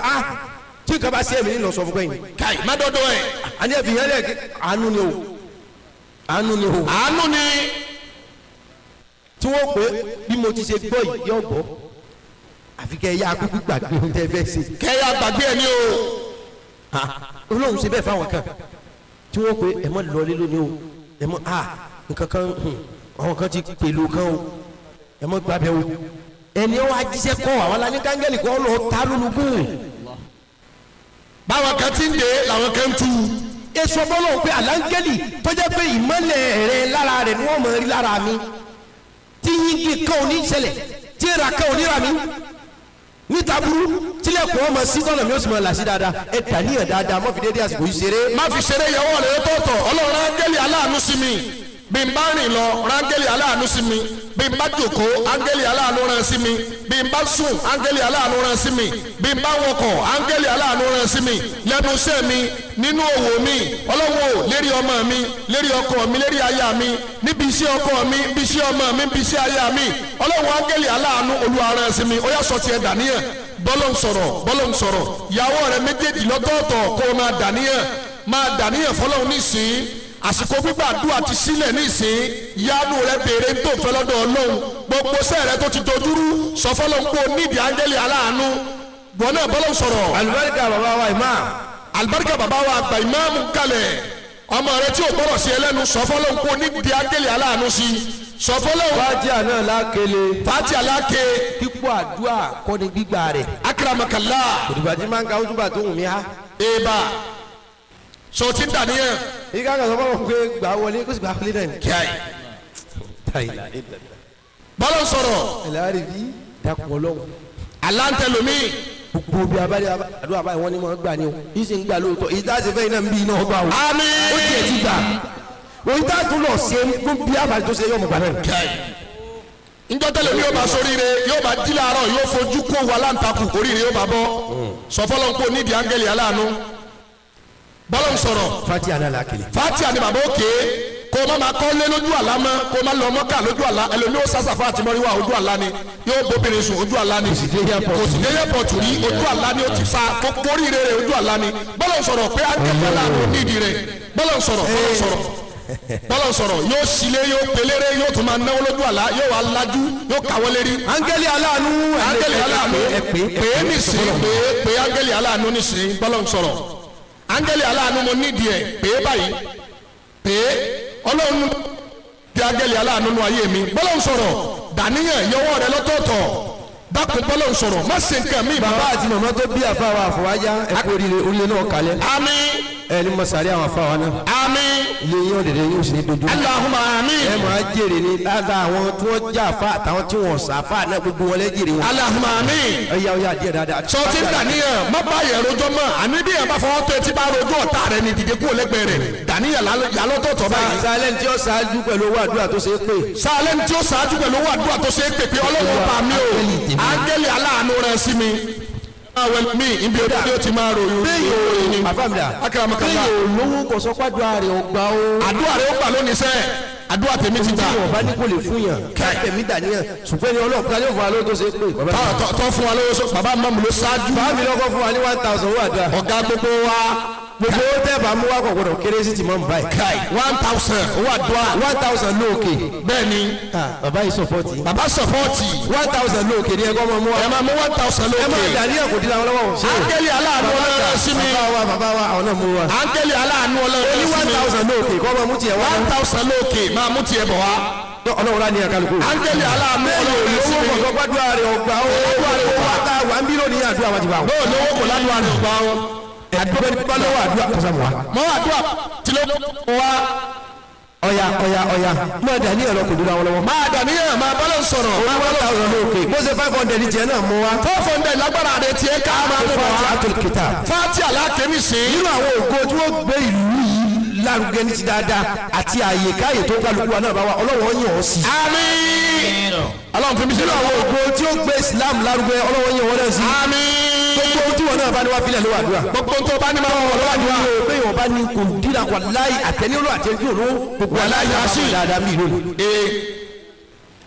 tí nǹkan bá ṣe èmi ní lọ sọ fún pẹ́yìn. káì má dọ́dọ̀ ẹ̀. àní ẹ̀fì yẹn lẹ̀ àánú ni o àánú ni o. àánú ni. tí wọ́n pè bí mo ti ṣe gbọ́ yìí yọ̀ gbọ́ àfi kẹ́ ẹ yá akúkú gbàgbé ohun tẹ́ fẹ́ ṣe. kẹ́ ẹ yá gbàgbé ẹ ní o. Ọlọ́run ṣe bẹ́ẹ̀ fáwọn kan tí wọ́n pè ẹ mọ́ lọlé lónìí o ẹ mọ́ nǹkan kan àwọn kan ti pèlò kan o ẹ mọ́ gbàbẹ́ o ẹni wàá jíṣẹ́ kọ́ àwọn alání kángẹ́lì kọ́ lọ ta lólugún. báwọn kan ti ń dé làwọn kan ń tu. èso bọ́lọ̀ pé àlángẹ́lì tó jẹ́ pé ìmọ́lẹ̀ rẹ lára rẹ̀ ni wọ́n mọ̀ rí lára mi tí yíngì kan ò ní ṣẹlẹ̀ tí èrà kan ò ní rà mí níta burú tilẹ̀kùn ọmọ sí tọ́nà mi ó sì mọ̀ làṣí dáadáa ẹ dàníyàn dáadáa mọ́ fi dédé àsìkò yìí ṣeré. má fi ṣeré ìyàwó rẹ̀ tọ̀tọ̀ Ọlọ́run áńgẹ́lì aláàánú sí mi bí n bá rìn lọ áńgẹ́lì aláàánú sí mi bí n bá jókòó áńgẹ́lì aláàánú rán sí mi bí n bá sùn áńgẹ́lì aláàánú rán sí mi bí n bá wọkọ̀ áńgẹ́lì aláàánú rán sí mi lẹ́nu iṣẹ́ mi nínú òwò mi Ọlọ́run lérí ọmọ mi lérí ọkọ mi lérí aya mi níbi iṣẹ́ ọkọ mi níbi iṣẹ́ ọmọ mi níbi iṣẹ́ aya mi Ọlọ́run áńgẹ́lì aláàánú Olúwa rán sí mi ó yá sọ tiẹ̀ dàníyàn bọ́lọ̀ ń sọ̀rọ̀ ìyàwó rẹ̀ méjèèjì lọ́tọ̀ọ̀tọ̀ kó o máa dàníyàn fọlọ́run nísìn àsìkò gbígbàdúrà ti sílẹ̀ nísìn yánú rẹ̀ béèrè ń tó fẹ́ lọ́dọ̀ Ọlọ́run gbogbo sẹ́ẹ̀rẹ́ tó ti dojúrú sọ fọlọ́run kó o nídìí áńgẹ́lì aláàánú gbọ́n náà bọ́lọ̀ ń sọ̀rọ̀. alibarika baba wa imam. alibarika baba wa àgbà ìmáàmù kalẹ̀ ọmọ rẹ tí o gbọ́dọ̀ sí ẹlẹ́nu sọ fọlọ́run kó o nídìí áńgẹ́lì aláàánú sí sọfọlọ́wọ́. fàtíà náà lákele. fàtíà láke. kíkó àdúrà kọ́ni gbígbà rẹ̀. akaramakala. òdìbò àti máa ń ka ojúbà tó wù mí ha. eba so ti ń dàníyàn. i ka kan sọ fọlọ pé gbà wọlé kó sì gbà wọlé náà. kíáyì. bọ́lá sọ̀rọ̀. ẹlẹ́rìí bí dakun ọlọ́run. aláǹtẹ̀lómi. gbogbo bí abáyé àdúrà báyìí wọ́n ní mọ̀ ń gbà ní o yìí sì ń gbà lóòótọ́ èyí tá a ṣe fẹ́ iná ń bí iná ọgbà o. àmín. ó tiẹ̀ ti gbà òyìn tá a tún lọ ṣe gbogbo bí abàlẹ̀ tó ṣe yọ̀ mọ̀ gbà náà. njọ́tẹ̀lẹ̀ mi yóò bá soríire yóò bá jí láàárọ̀ yóò fojú kó wa láǹtakùn oríire yóò bá bọ́ sọfọlọ́ nkó nídìí áńgẹ́lì aláàánú bọ́lọ̀ ń sọ̀rọ̀. Fatiha náà lákèlè. Fatiha ni bàbá òkè kó o má ma kọ́ lé lójú àlá mọ́ kó o má lọ mọ́kà lójú àlá ẹlòmíì ó sàṣàfà àti mọ́ríwá ojú àlá ni yóò bóbìnrin sùn ojú àlá ni kò sì dé airport rí ojú àlá ni ó ti fa kó oríire rẹ̀ ojú àlá ni bọ́lọ̀ ń sọ̀rọ̀ pé áńgẹ́lì aláàánú nídìí rẹ̀ bọ́lọ̀ ń sọ̀rọ̀ bọ́lọ̀ sọ̀rọ̀ yóò sílé yóò pelére yóò tún máa náwó lójú àlá yóò wá lajú yóò kàwé lérí. áńgẹ́lì aláàánú áńgẹ́lì aláàánú pè é nìsín pè é áńgẹ́lì aláàánú nìsín bọ́lọ̀ sọ̀rọ̀ áńgẹ́lì aláàánú mo nídìí ẹ̀ pè é báyìí pè é ọlọ́run ti áńgẹ́lì aláàánú nu ayé mi bọ́lọ̀ sọ̀rọ̀ dàníyàn yọwọ́ rẹ lọ́tọ̀ọ̀tọ̀ dákun bọ́lọ̀ sọ̀rọ̀ má ṣe nǹkan mi. bàbá àti màmá tó bí àfáwà àfọwájá ẹ̀kọ́ oríire náà kalẹ̀. àmín. ẹ ní masari àwọn afáwa náà. àmín. ilé yín ọ̀dẹ̀dẹ̀ yóò sì ní dojú. Allahumma àmín. ẹ máa jèrè ní lára àwọn tí wọ́n já àfa àtàwọn tí wọ́n sà àfa náà gbogbo wọn lẹ́ jèrè wọn. Allahumma àmín. ọ̀ya díẹ̀ dáadáa. sọ ti ń dàníyàn má bá yẹ rojọ́ mọ́ àní bí yẹn bá fọwọ́ tó etí bá rojọ́ ọ̀tá rẹ ní dìde kúrò lẹ́gbẹ̀ẹ́ rẹ̀ dàníyàn yálọ́tọ̀ọ̀tọ̀ báyìí. sálẹ̀ tí ó ṣáájú pẹ̀lú owó àdúrà tó ṣe é pè. sálẹ̀ tí ó ṣáájú pẹ̀lú owó àdúrà tó ṣe é pè pé ọlọ́wọ́ bá mi o áńgẹ́lì aláàánú rẹ sí mi. mi ibi o ti máa ròyìn. bẹ́ẹ̀ àfàmìlà akaramakala. bẹ́ẹ̀ olówó kọ̀sọ́pàdùn àrẹ ọgbà o. àdúrà rẹ ó gbà lónìí sẹ́ àdúrà tèmi ti gbà. ọba ní kò lè fún yàn kẹ́kẹ́ mi dàníyàn ṣùgbọ́n ní ọlọ́ọ̀kan yóò fún wa lówó tó ṣe é pè. tọ́ fún wa lówó sọ bàbá mọ́mú ló ṣáájú. bàbá mi lọ́kọ́ fún wa ní 1000 owó àdúrà. ọ̀gá gbogbo wa gbogbo owó tẹ́ bá mú wa kọ̀ gbọdọ̀ kéré sí ti mọ́ mi báyìí. 1000 owó àdúrà. 1000 lóòkè. bẹ́ẹ̀ ni. bàbá yìí sọ̀pọ̀tì. bàbá sọ̀pọ̀tì. 1000 lóòkè ni ẹgbẹ́ ọmọ mú wa. ẹ máa mú 1000 lóòkè. ẹ máa dàníyàn kò dín àwọn lọ́wọ́. áńgẹ́lì aláàánú ọlọ́run sí mi. bàbá wa àwọn náà mú wa. áńgẹ́lì aláàánú ọlọ́run sí mi. ó ní 1000 lóòkè kọ́ máa mú tiẹ̀ wá. 1000 lóòkè máa mú tiẹ̀ bọ̀ wá. ọlọ́run lá ní ẹ̀kálukú. áńgẹ́lì aláàánú ọlọ́run sí mi. owó gbàdúrà rẹ̀ ọgbà wà ń bí lónìí àdúrà wọn ti bá wọn. bóò lówó kò ládùúgbò àná ọgbà wọn. àdúrà ní bá lọ́wọ́ àdúrà kọ́sà mọ́ wa. mọ́ àdúrà tí ló wá. ọ̀ya máa dà ní ẹ̀rọ kò dúró àwọn lọ́wọ́. máa dà níyàn máa bọ́lọ̀ sọ̀rọ̀. máa bọ́lọ̀ sọ̀rọ̀ lóòkè. bó ṣe 500 ní tiẹ̀ náà mú wa. 400 lágbára rẹ̀ tiẹ̀ ká máa bọ̀ wá. Fatiha. Fatiha alákẹ́mi sí. nínú àwọn ògo tí wọ́n gbé ìlú yìí lárugẹ ní ti dáadáa àti àyè káyè tó kálukú wa náà bá wa ọlọ́wọ́ yàn ọ́ sí. àmín. ọlọ́run fi mi nínú àwọn ògo tí ó gbé Islam lárugẹ ọlọ́wọ́ yàn wọ́n náà sí. àmín. gbogbo tí wọn náà bá ní wá filẹ̀ lówó àdúrà. gbogbo tó bá ní máa wọ̀ lọ́wọ́ àdúrà. pé yóò bá ní kò dínà wà láyé àtẹnudọ́ àtẹnudọ́ gbogbo aláya sí dáadáa mi lónìí.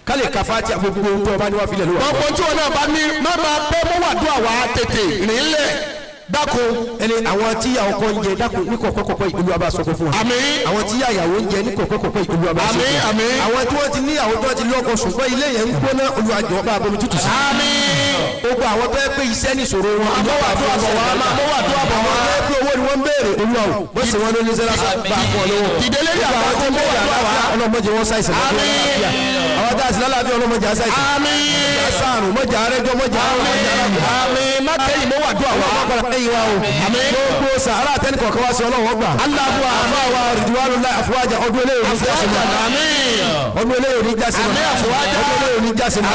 kálí kàfáàtì gbogbo tó bá ní wá filẹ̀ lówó àdúrà. gbogbo tí wọn náà bá ní má máa pẹ́ mọ́ wàdúrà wá tètè nílẹ̀ dáko. ẹni àwọn tí yàwó kọ́ ń jẹ dáko ní kọ̀kọ́kọ́ ìlú abá sọ̀kọ́ fún wa. àmín. àwọn tí yàwó ń jẹ ní kọ̀kọ́kọ́ ìlú abá sọ̀kọ́ fún wa. àmín. àwọn tí wọ́n ti níyàwó tí wọ́n ti lọ́kọ ṣùgbọ́n ilé yẹn ń gbóná olùwàjọ́ bá abomi tútù sí. àmín. gbogbo àwọn tó yẹ pé iṣẹ́ ní ìṣòro wọn. àmọ́wàdúrà bọ̀ wá àmọ́wàdúrà bọ̀ wá. àwọn tó yẹ pé owó ni wọ́n ń béèrè olúwa o wọ́n sì wọ́n lóní sẹ́lá bá fún ọ lówó. ìdílé ní àwọn tó ń bọ̀ wá ọlọ́mọdé wọn ṣàìsàn lọ́wọ́ lálàáfíà àwọn tá a sì lálàáfíà ọlọ́mọdé àṣàìsàn. àmín. sàrùn mọ́jà arẹ́jọ́ mọ́jà àrùn. àmín. má kẹ́yìn mọ́ wàdúrà wá. àmín. gbogbo sàárà tẹ́nì kọ̀ọ̀kan wá sí ọlọ́wọ́ gbà. Allahu àfáwà rìdíwánúlá àfọwájà ọdún eléyìí ní jásínà. ọdún eléyìí ní jásínà. ọdún eléyìí ní jásínà.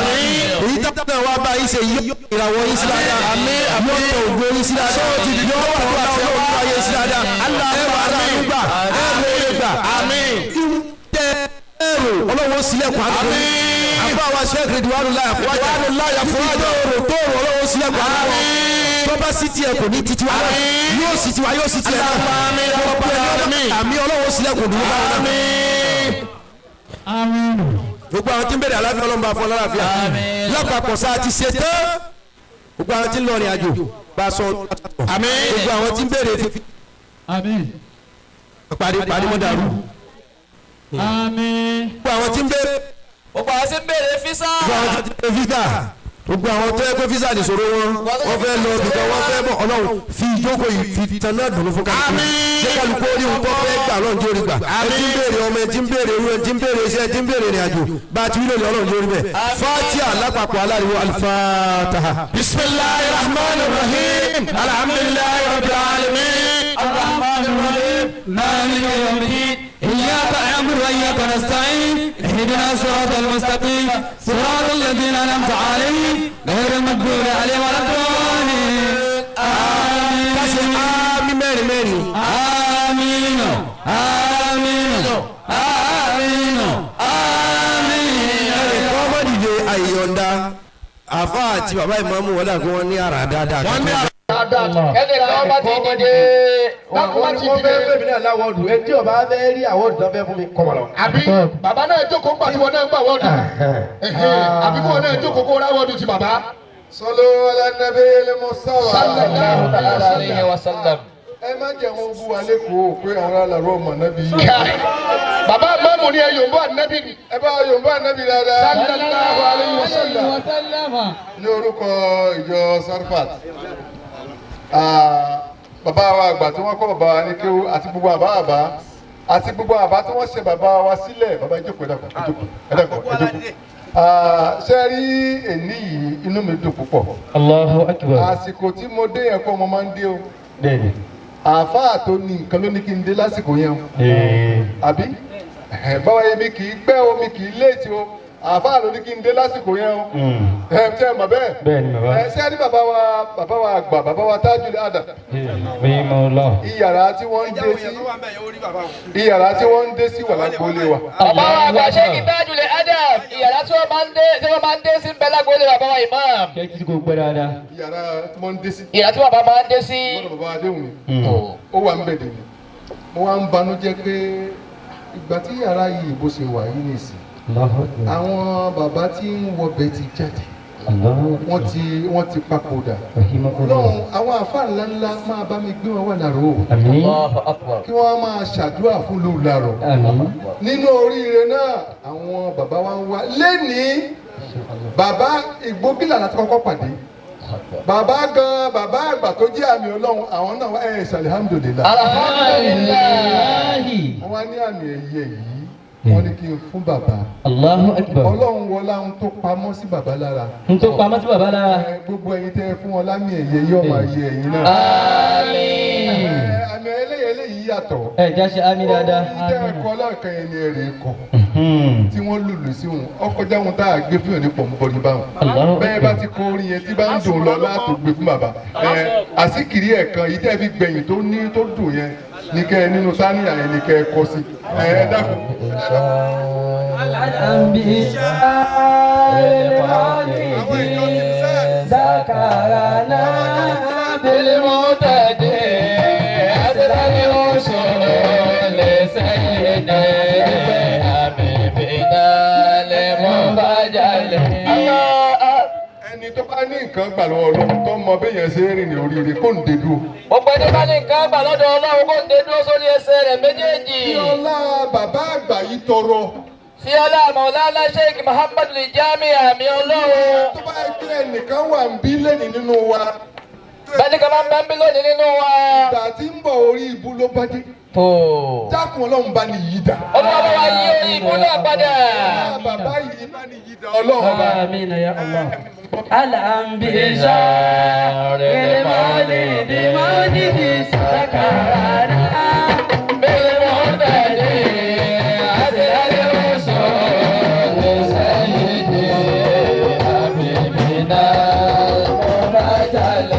èyí tábìlì wa bá yín ṣe yí ìràwọ̀ yín sí dáadáa. yóò tẹ ògbó yín sí dáadáa. yóò wà wá sí ọwọ́ ayé sí dáadáa. ẹ wà á gbà ẹ wọlé gbà. tẹ ẹrù ọlọ́wọ́ sílẹ̀kùn àdúgbò. àfáwà sẹ́ẹ̀kì rìdíwánúlá àfọwájà tó rò ọlọ́wọ́ sílẹ̀kùn àdúgbò. tó bá sí tiẹ̀ kò ní titi wa yóò sí tiwa yóò sí tiẹ̀ náà. àmì ọlọ́wọ́ sílẹ̀kùn dùn bá wọn náà. gbogbo àwọn tí ń bẹ̀rẹ̀ àlàáfíà ọlọ́mọba fún ọlọ́láfíà lápapọ̀ sáà ti ṣe tán. gbogbo àwọn tí ń lọ rìn àjò bá a sọ gbogbo àwọn tí ń bẹ̀rẹ̀ fífi. parí mọ́ dàrú. gbogbo àwọn tí ń bẹ̀rẹ̀. gbogbo àwọn tí ń bèrè físà. gbogbo àwọn tó yẹ kó físà nìṣòro wọn fẹ́ lọ bìkan wọn fẹ́ bọ̀ ọlọ́run fi ìjókòó yìí fi tan náà dùnú fún kálukú ṣé kálukú ó ní ohun tó fẹ́ gbà lọ́run tí ó rí gbà ẹ ti ń béèrè ọmọ ẹ ti ń béèrè irú ẹ ti ń béèrè iṣẹ́ ẹ ti ń béèrè ìrìn àjò bá a ti wílò ní ọlọ́run tí ó rí bẹ́ẹ̀ Fatiha lápapọ̀ aláriwo alifataha. bisimilahi rahman rahim alhamdulilayi rabbil alamin الرحمن الرحيم مالك يوم الدين إياك نعبد وإياك نستعين اهدنا الصراط المستقيم صراط الذين أنعمت عليهم غير المغضوب عليهم ولا الضالين آمين àmín mẹ́rin mẹ́rin. آمين آمين آمين آمين. wọ́n mọ̀ dìde àyọ̀ǹda àfa àti bàbá ìmáàmù wọ́n dà kí wọ́n ní àrà dáadáa. wọ́n ní ẹnì kan bá ti dìde. wọ́n fẹ́ fẹ́mi náà láwọ́ọ̀dù ẹ tí ọba fẹ́ rí àwọ̀dù náà fẹ́ fún mi kọ́ lọ. àbí bàbá náà jókòó gbà tí wọn náà gbà wọ́ọ̀dù àbí kí wọn náà jókòó kó ráwọ́ọ̀dù ti bàbá. Sallu ala nabiyil Mustafa. sallallahu alayhi wa sallam. ẹ má jẹ́ wọn bú wa lẹ́kọ̀ọ́ pé àwọn alàrọ̀ ọmọ náà bí. bàbá àmọ́ ni ẹ yòǹbó ànábì ni. ẹ bá yòǹbó ànábì dáadáa. sallallahu alayhi wa sallam. ní orúkọ ìjọ Sarfat bàbá wa àgbà tí wọ́n kọ́ bàbá wa ní kéwú àti gbogbo àbá àti gbogbo àbá tí wọ́n ṣe bàbá wa sílẹ̀ bàbá ìjókòó ẹ̀dàkọ̀ ṣe rí èní yìí inú mi dùn púpọ̀. Allahu akbar. àsìkò tí mo dé yẹn kọ́ mo máa ń dé o. bẹ́ẹ̀ni. àáfàá tó ní nǹkan ló ní kí n dé lásìkò yẹn o. àbí báwa yẹn mi kì í pẹ́ o mi kì í léètì o àáfàá ló ní kí n dé lásìkò yẹn o. ṣe é mọ̀ bẹ́ẹ̀. bẹ́ẹ̀ni bàbá. ṣé ẹ ní bàbá wa àgbà bàbá wa Tajul Adab. mímọ́ lọ. iyàrá tí wọ́n ń dé sí iyàrá tí wọ́n ń dé sí wà lágbóolé wa. bàbá wa àgbà Sheikh Tajul Adab iyàrá tí wọ́n máa ń dé sí ń bẹ lágbóolé bàbá wa imam. kẹ́ kí kò gbẹ dáadáa. iyàrá tí wọ́n ń dé sí. iyàrá tí bàbá máa ń dé sí. gbọ́dọ̀ bàbá adéhùn mi ó wà ń bẹ̀ dé mi mo wá ń banújẹ́ pé ìgbà tí iyàrá yìí bó ṣe wà yìí nìsín àwọn bàbá tí ń wọbẹ̀ ti jáde wọ́n ti papòdà lọ́hùn àwọn àfáà ńláńlá máa bá mi gbé wọn wà lárò kí wọ́n máa ṣàdúrà fún lù lárò nínú oríire náà àwọn bàbá wa ń wá lẹ́nìí bàbá Ìgbóbílà láti kọ́kọ́ pàdé bàbá àgbà tó jẹ́ àmì Ọlọ́run àwọn náà ẹ̀ ṣe alhamdulillah wọ́n wá ní àmì ẹ̀yẹ yìí wọ́n ní kí n fún bàbá. Allahu akbar. Ọlọ́run wọlá ń tó pamọ́ sí bàbá lára. ń tó pamọ́ sí bàbá lára. gbogbo ẹ̀yin tẹ́ fún wọn lámì ẹ̀yẹ yóò máa yẹ ẹ̀yin náà. àmín. àmì eléyìí yàtọ̀. ẹ já ṣe àmì dáadáa. tẹ́ ẹ kọ́ lọ́ọ̀kan yẹn ni ẹ̀rẹ̀ kọ́. tí wọ́n lùlù sí wọn ọkọjá wọn tá a gbé fún yàn ní pọ̀npọ̀lì báwọn. bẹ́ẹ̀ bá ti kọ orin yẹn tí bá ń dùn lọ láàtò gbé fún bàbá. àsìkiri ẹ̀kan yìí tẹ́ fi gbẹ̀yìn tó dùn yẹn ní kẹ́ nínú sáníyà yẹn ní kẹ́ kọ́ sí. ẹ dákun. ذكرنا بالمعتدي أسرع الوصول لسيدنا حبيبنا لمبجل ẹni tó bá ní nǹkan gbà lọ́wọ́ Ọlọ́run tó mọ béèyàn ṣe ń rìn ní oríire kó ń dé dúró. gbogbo ẹni bá ní nǹkan gbà lọ́dọ̀ Ọlọ́run kó ń dé dúró sórí ẹsẹ̀ rẹ̀ méjèèjì. kí ọlá bàbá àgbà yìí tọrọ. Fíọ́lá Maulana Sheikh Muhammad Al-Jami àmì Ọlọ́run. tó bá gbé ẹnìkan wà ń bí lẹ́nìí nínú wa. bẹ́ẹ̀ni kan máa ń bẹ́ẹ̀ bí lónìí nínú wa. ìgbà tí ń bọ̀ orí ibú ló bá dé. dákun Ọlọ́run bá ní yí dà. Ọlọ́run bá wa yí orí ibú náà padà. bàbá yìí bá ní yí dà Ọlọ́run bá. آمين يا الله الأنبياء بالمولد مولد سكرنا بالمعتدي أسرع الوصول سيدي حبيبنا المبجل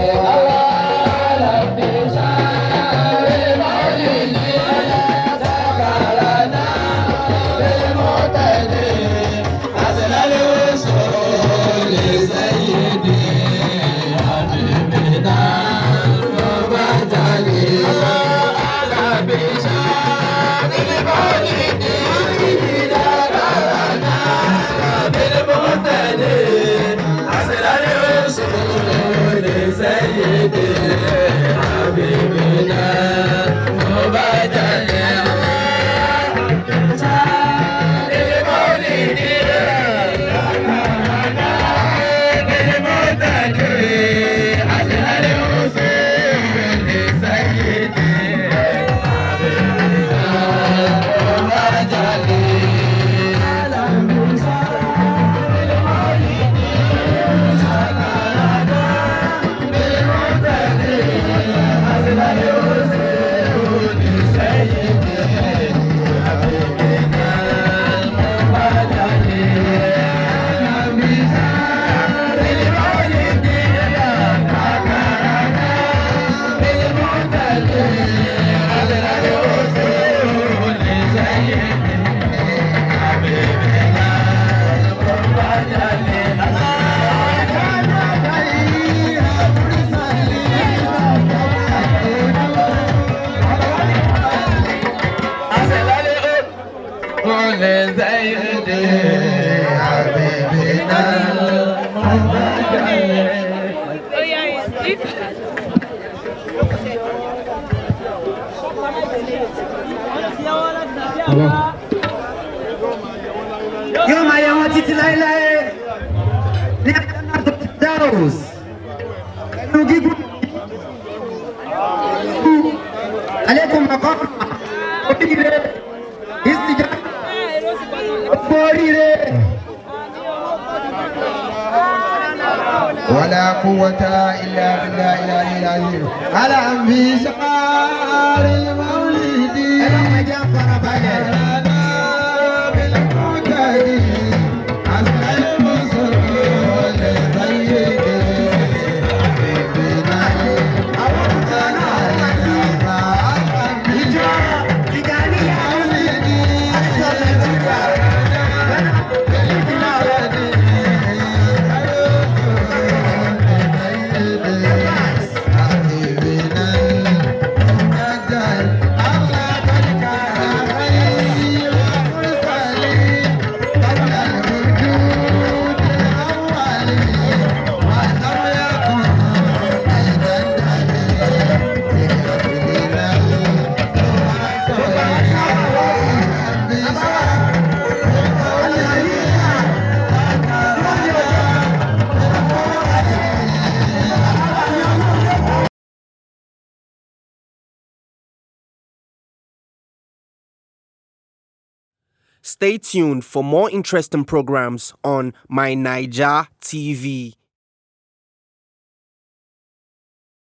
yóò máa yẹ wọn títí láéláé ní Daos ẹnu gígùn alẹ́kùn mọ̀kọ́ oríire ìsìjà ọ̀pọ̀ oríire. ولا قوة إلا بالله العلي العظيم على في شعار المولد أنا جعفر بلد بالمعتدي عسى المصر لسيدي حبيبنا أوطنا لنا تجاني يا ولدي أحسن Stay tuned for more interesting programs on My Naija TV.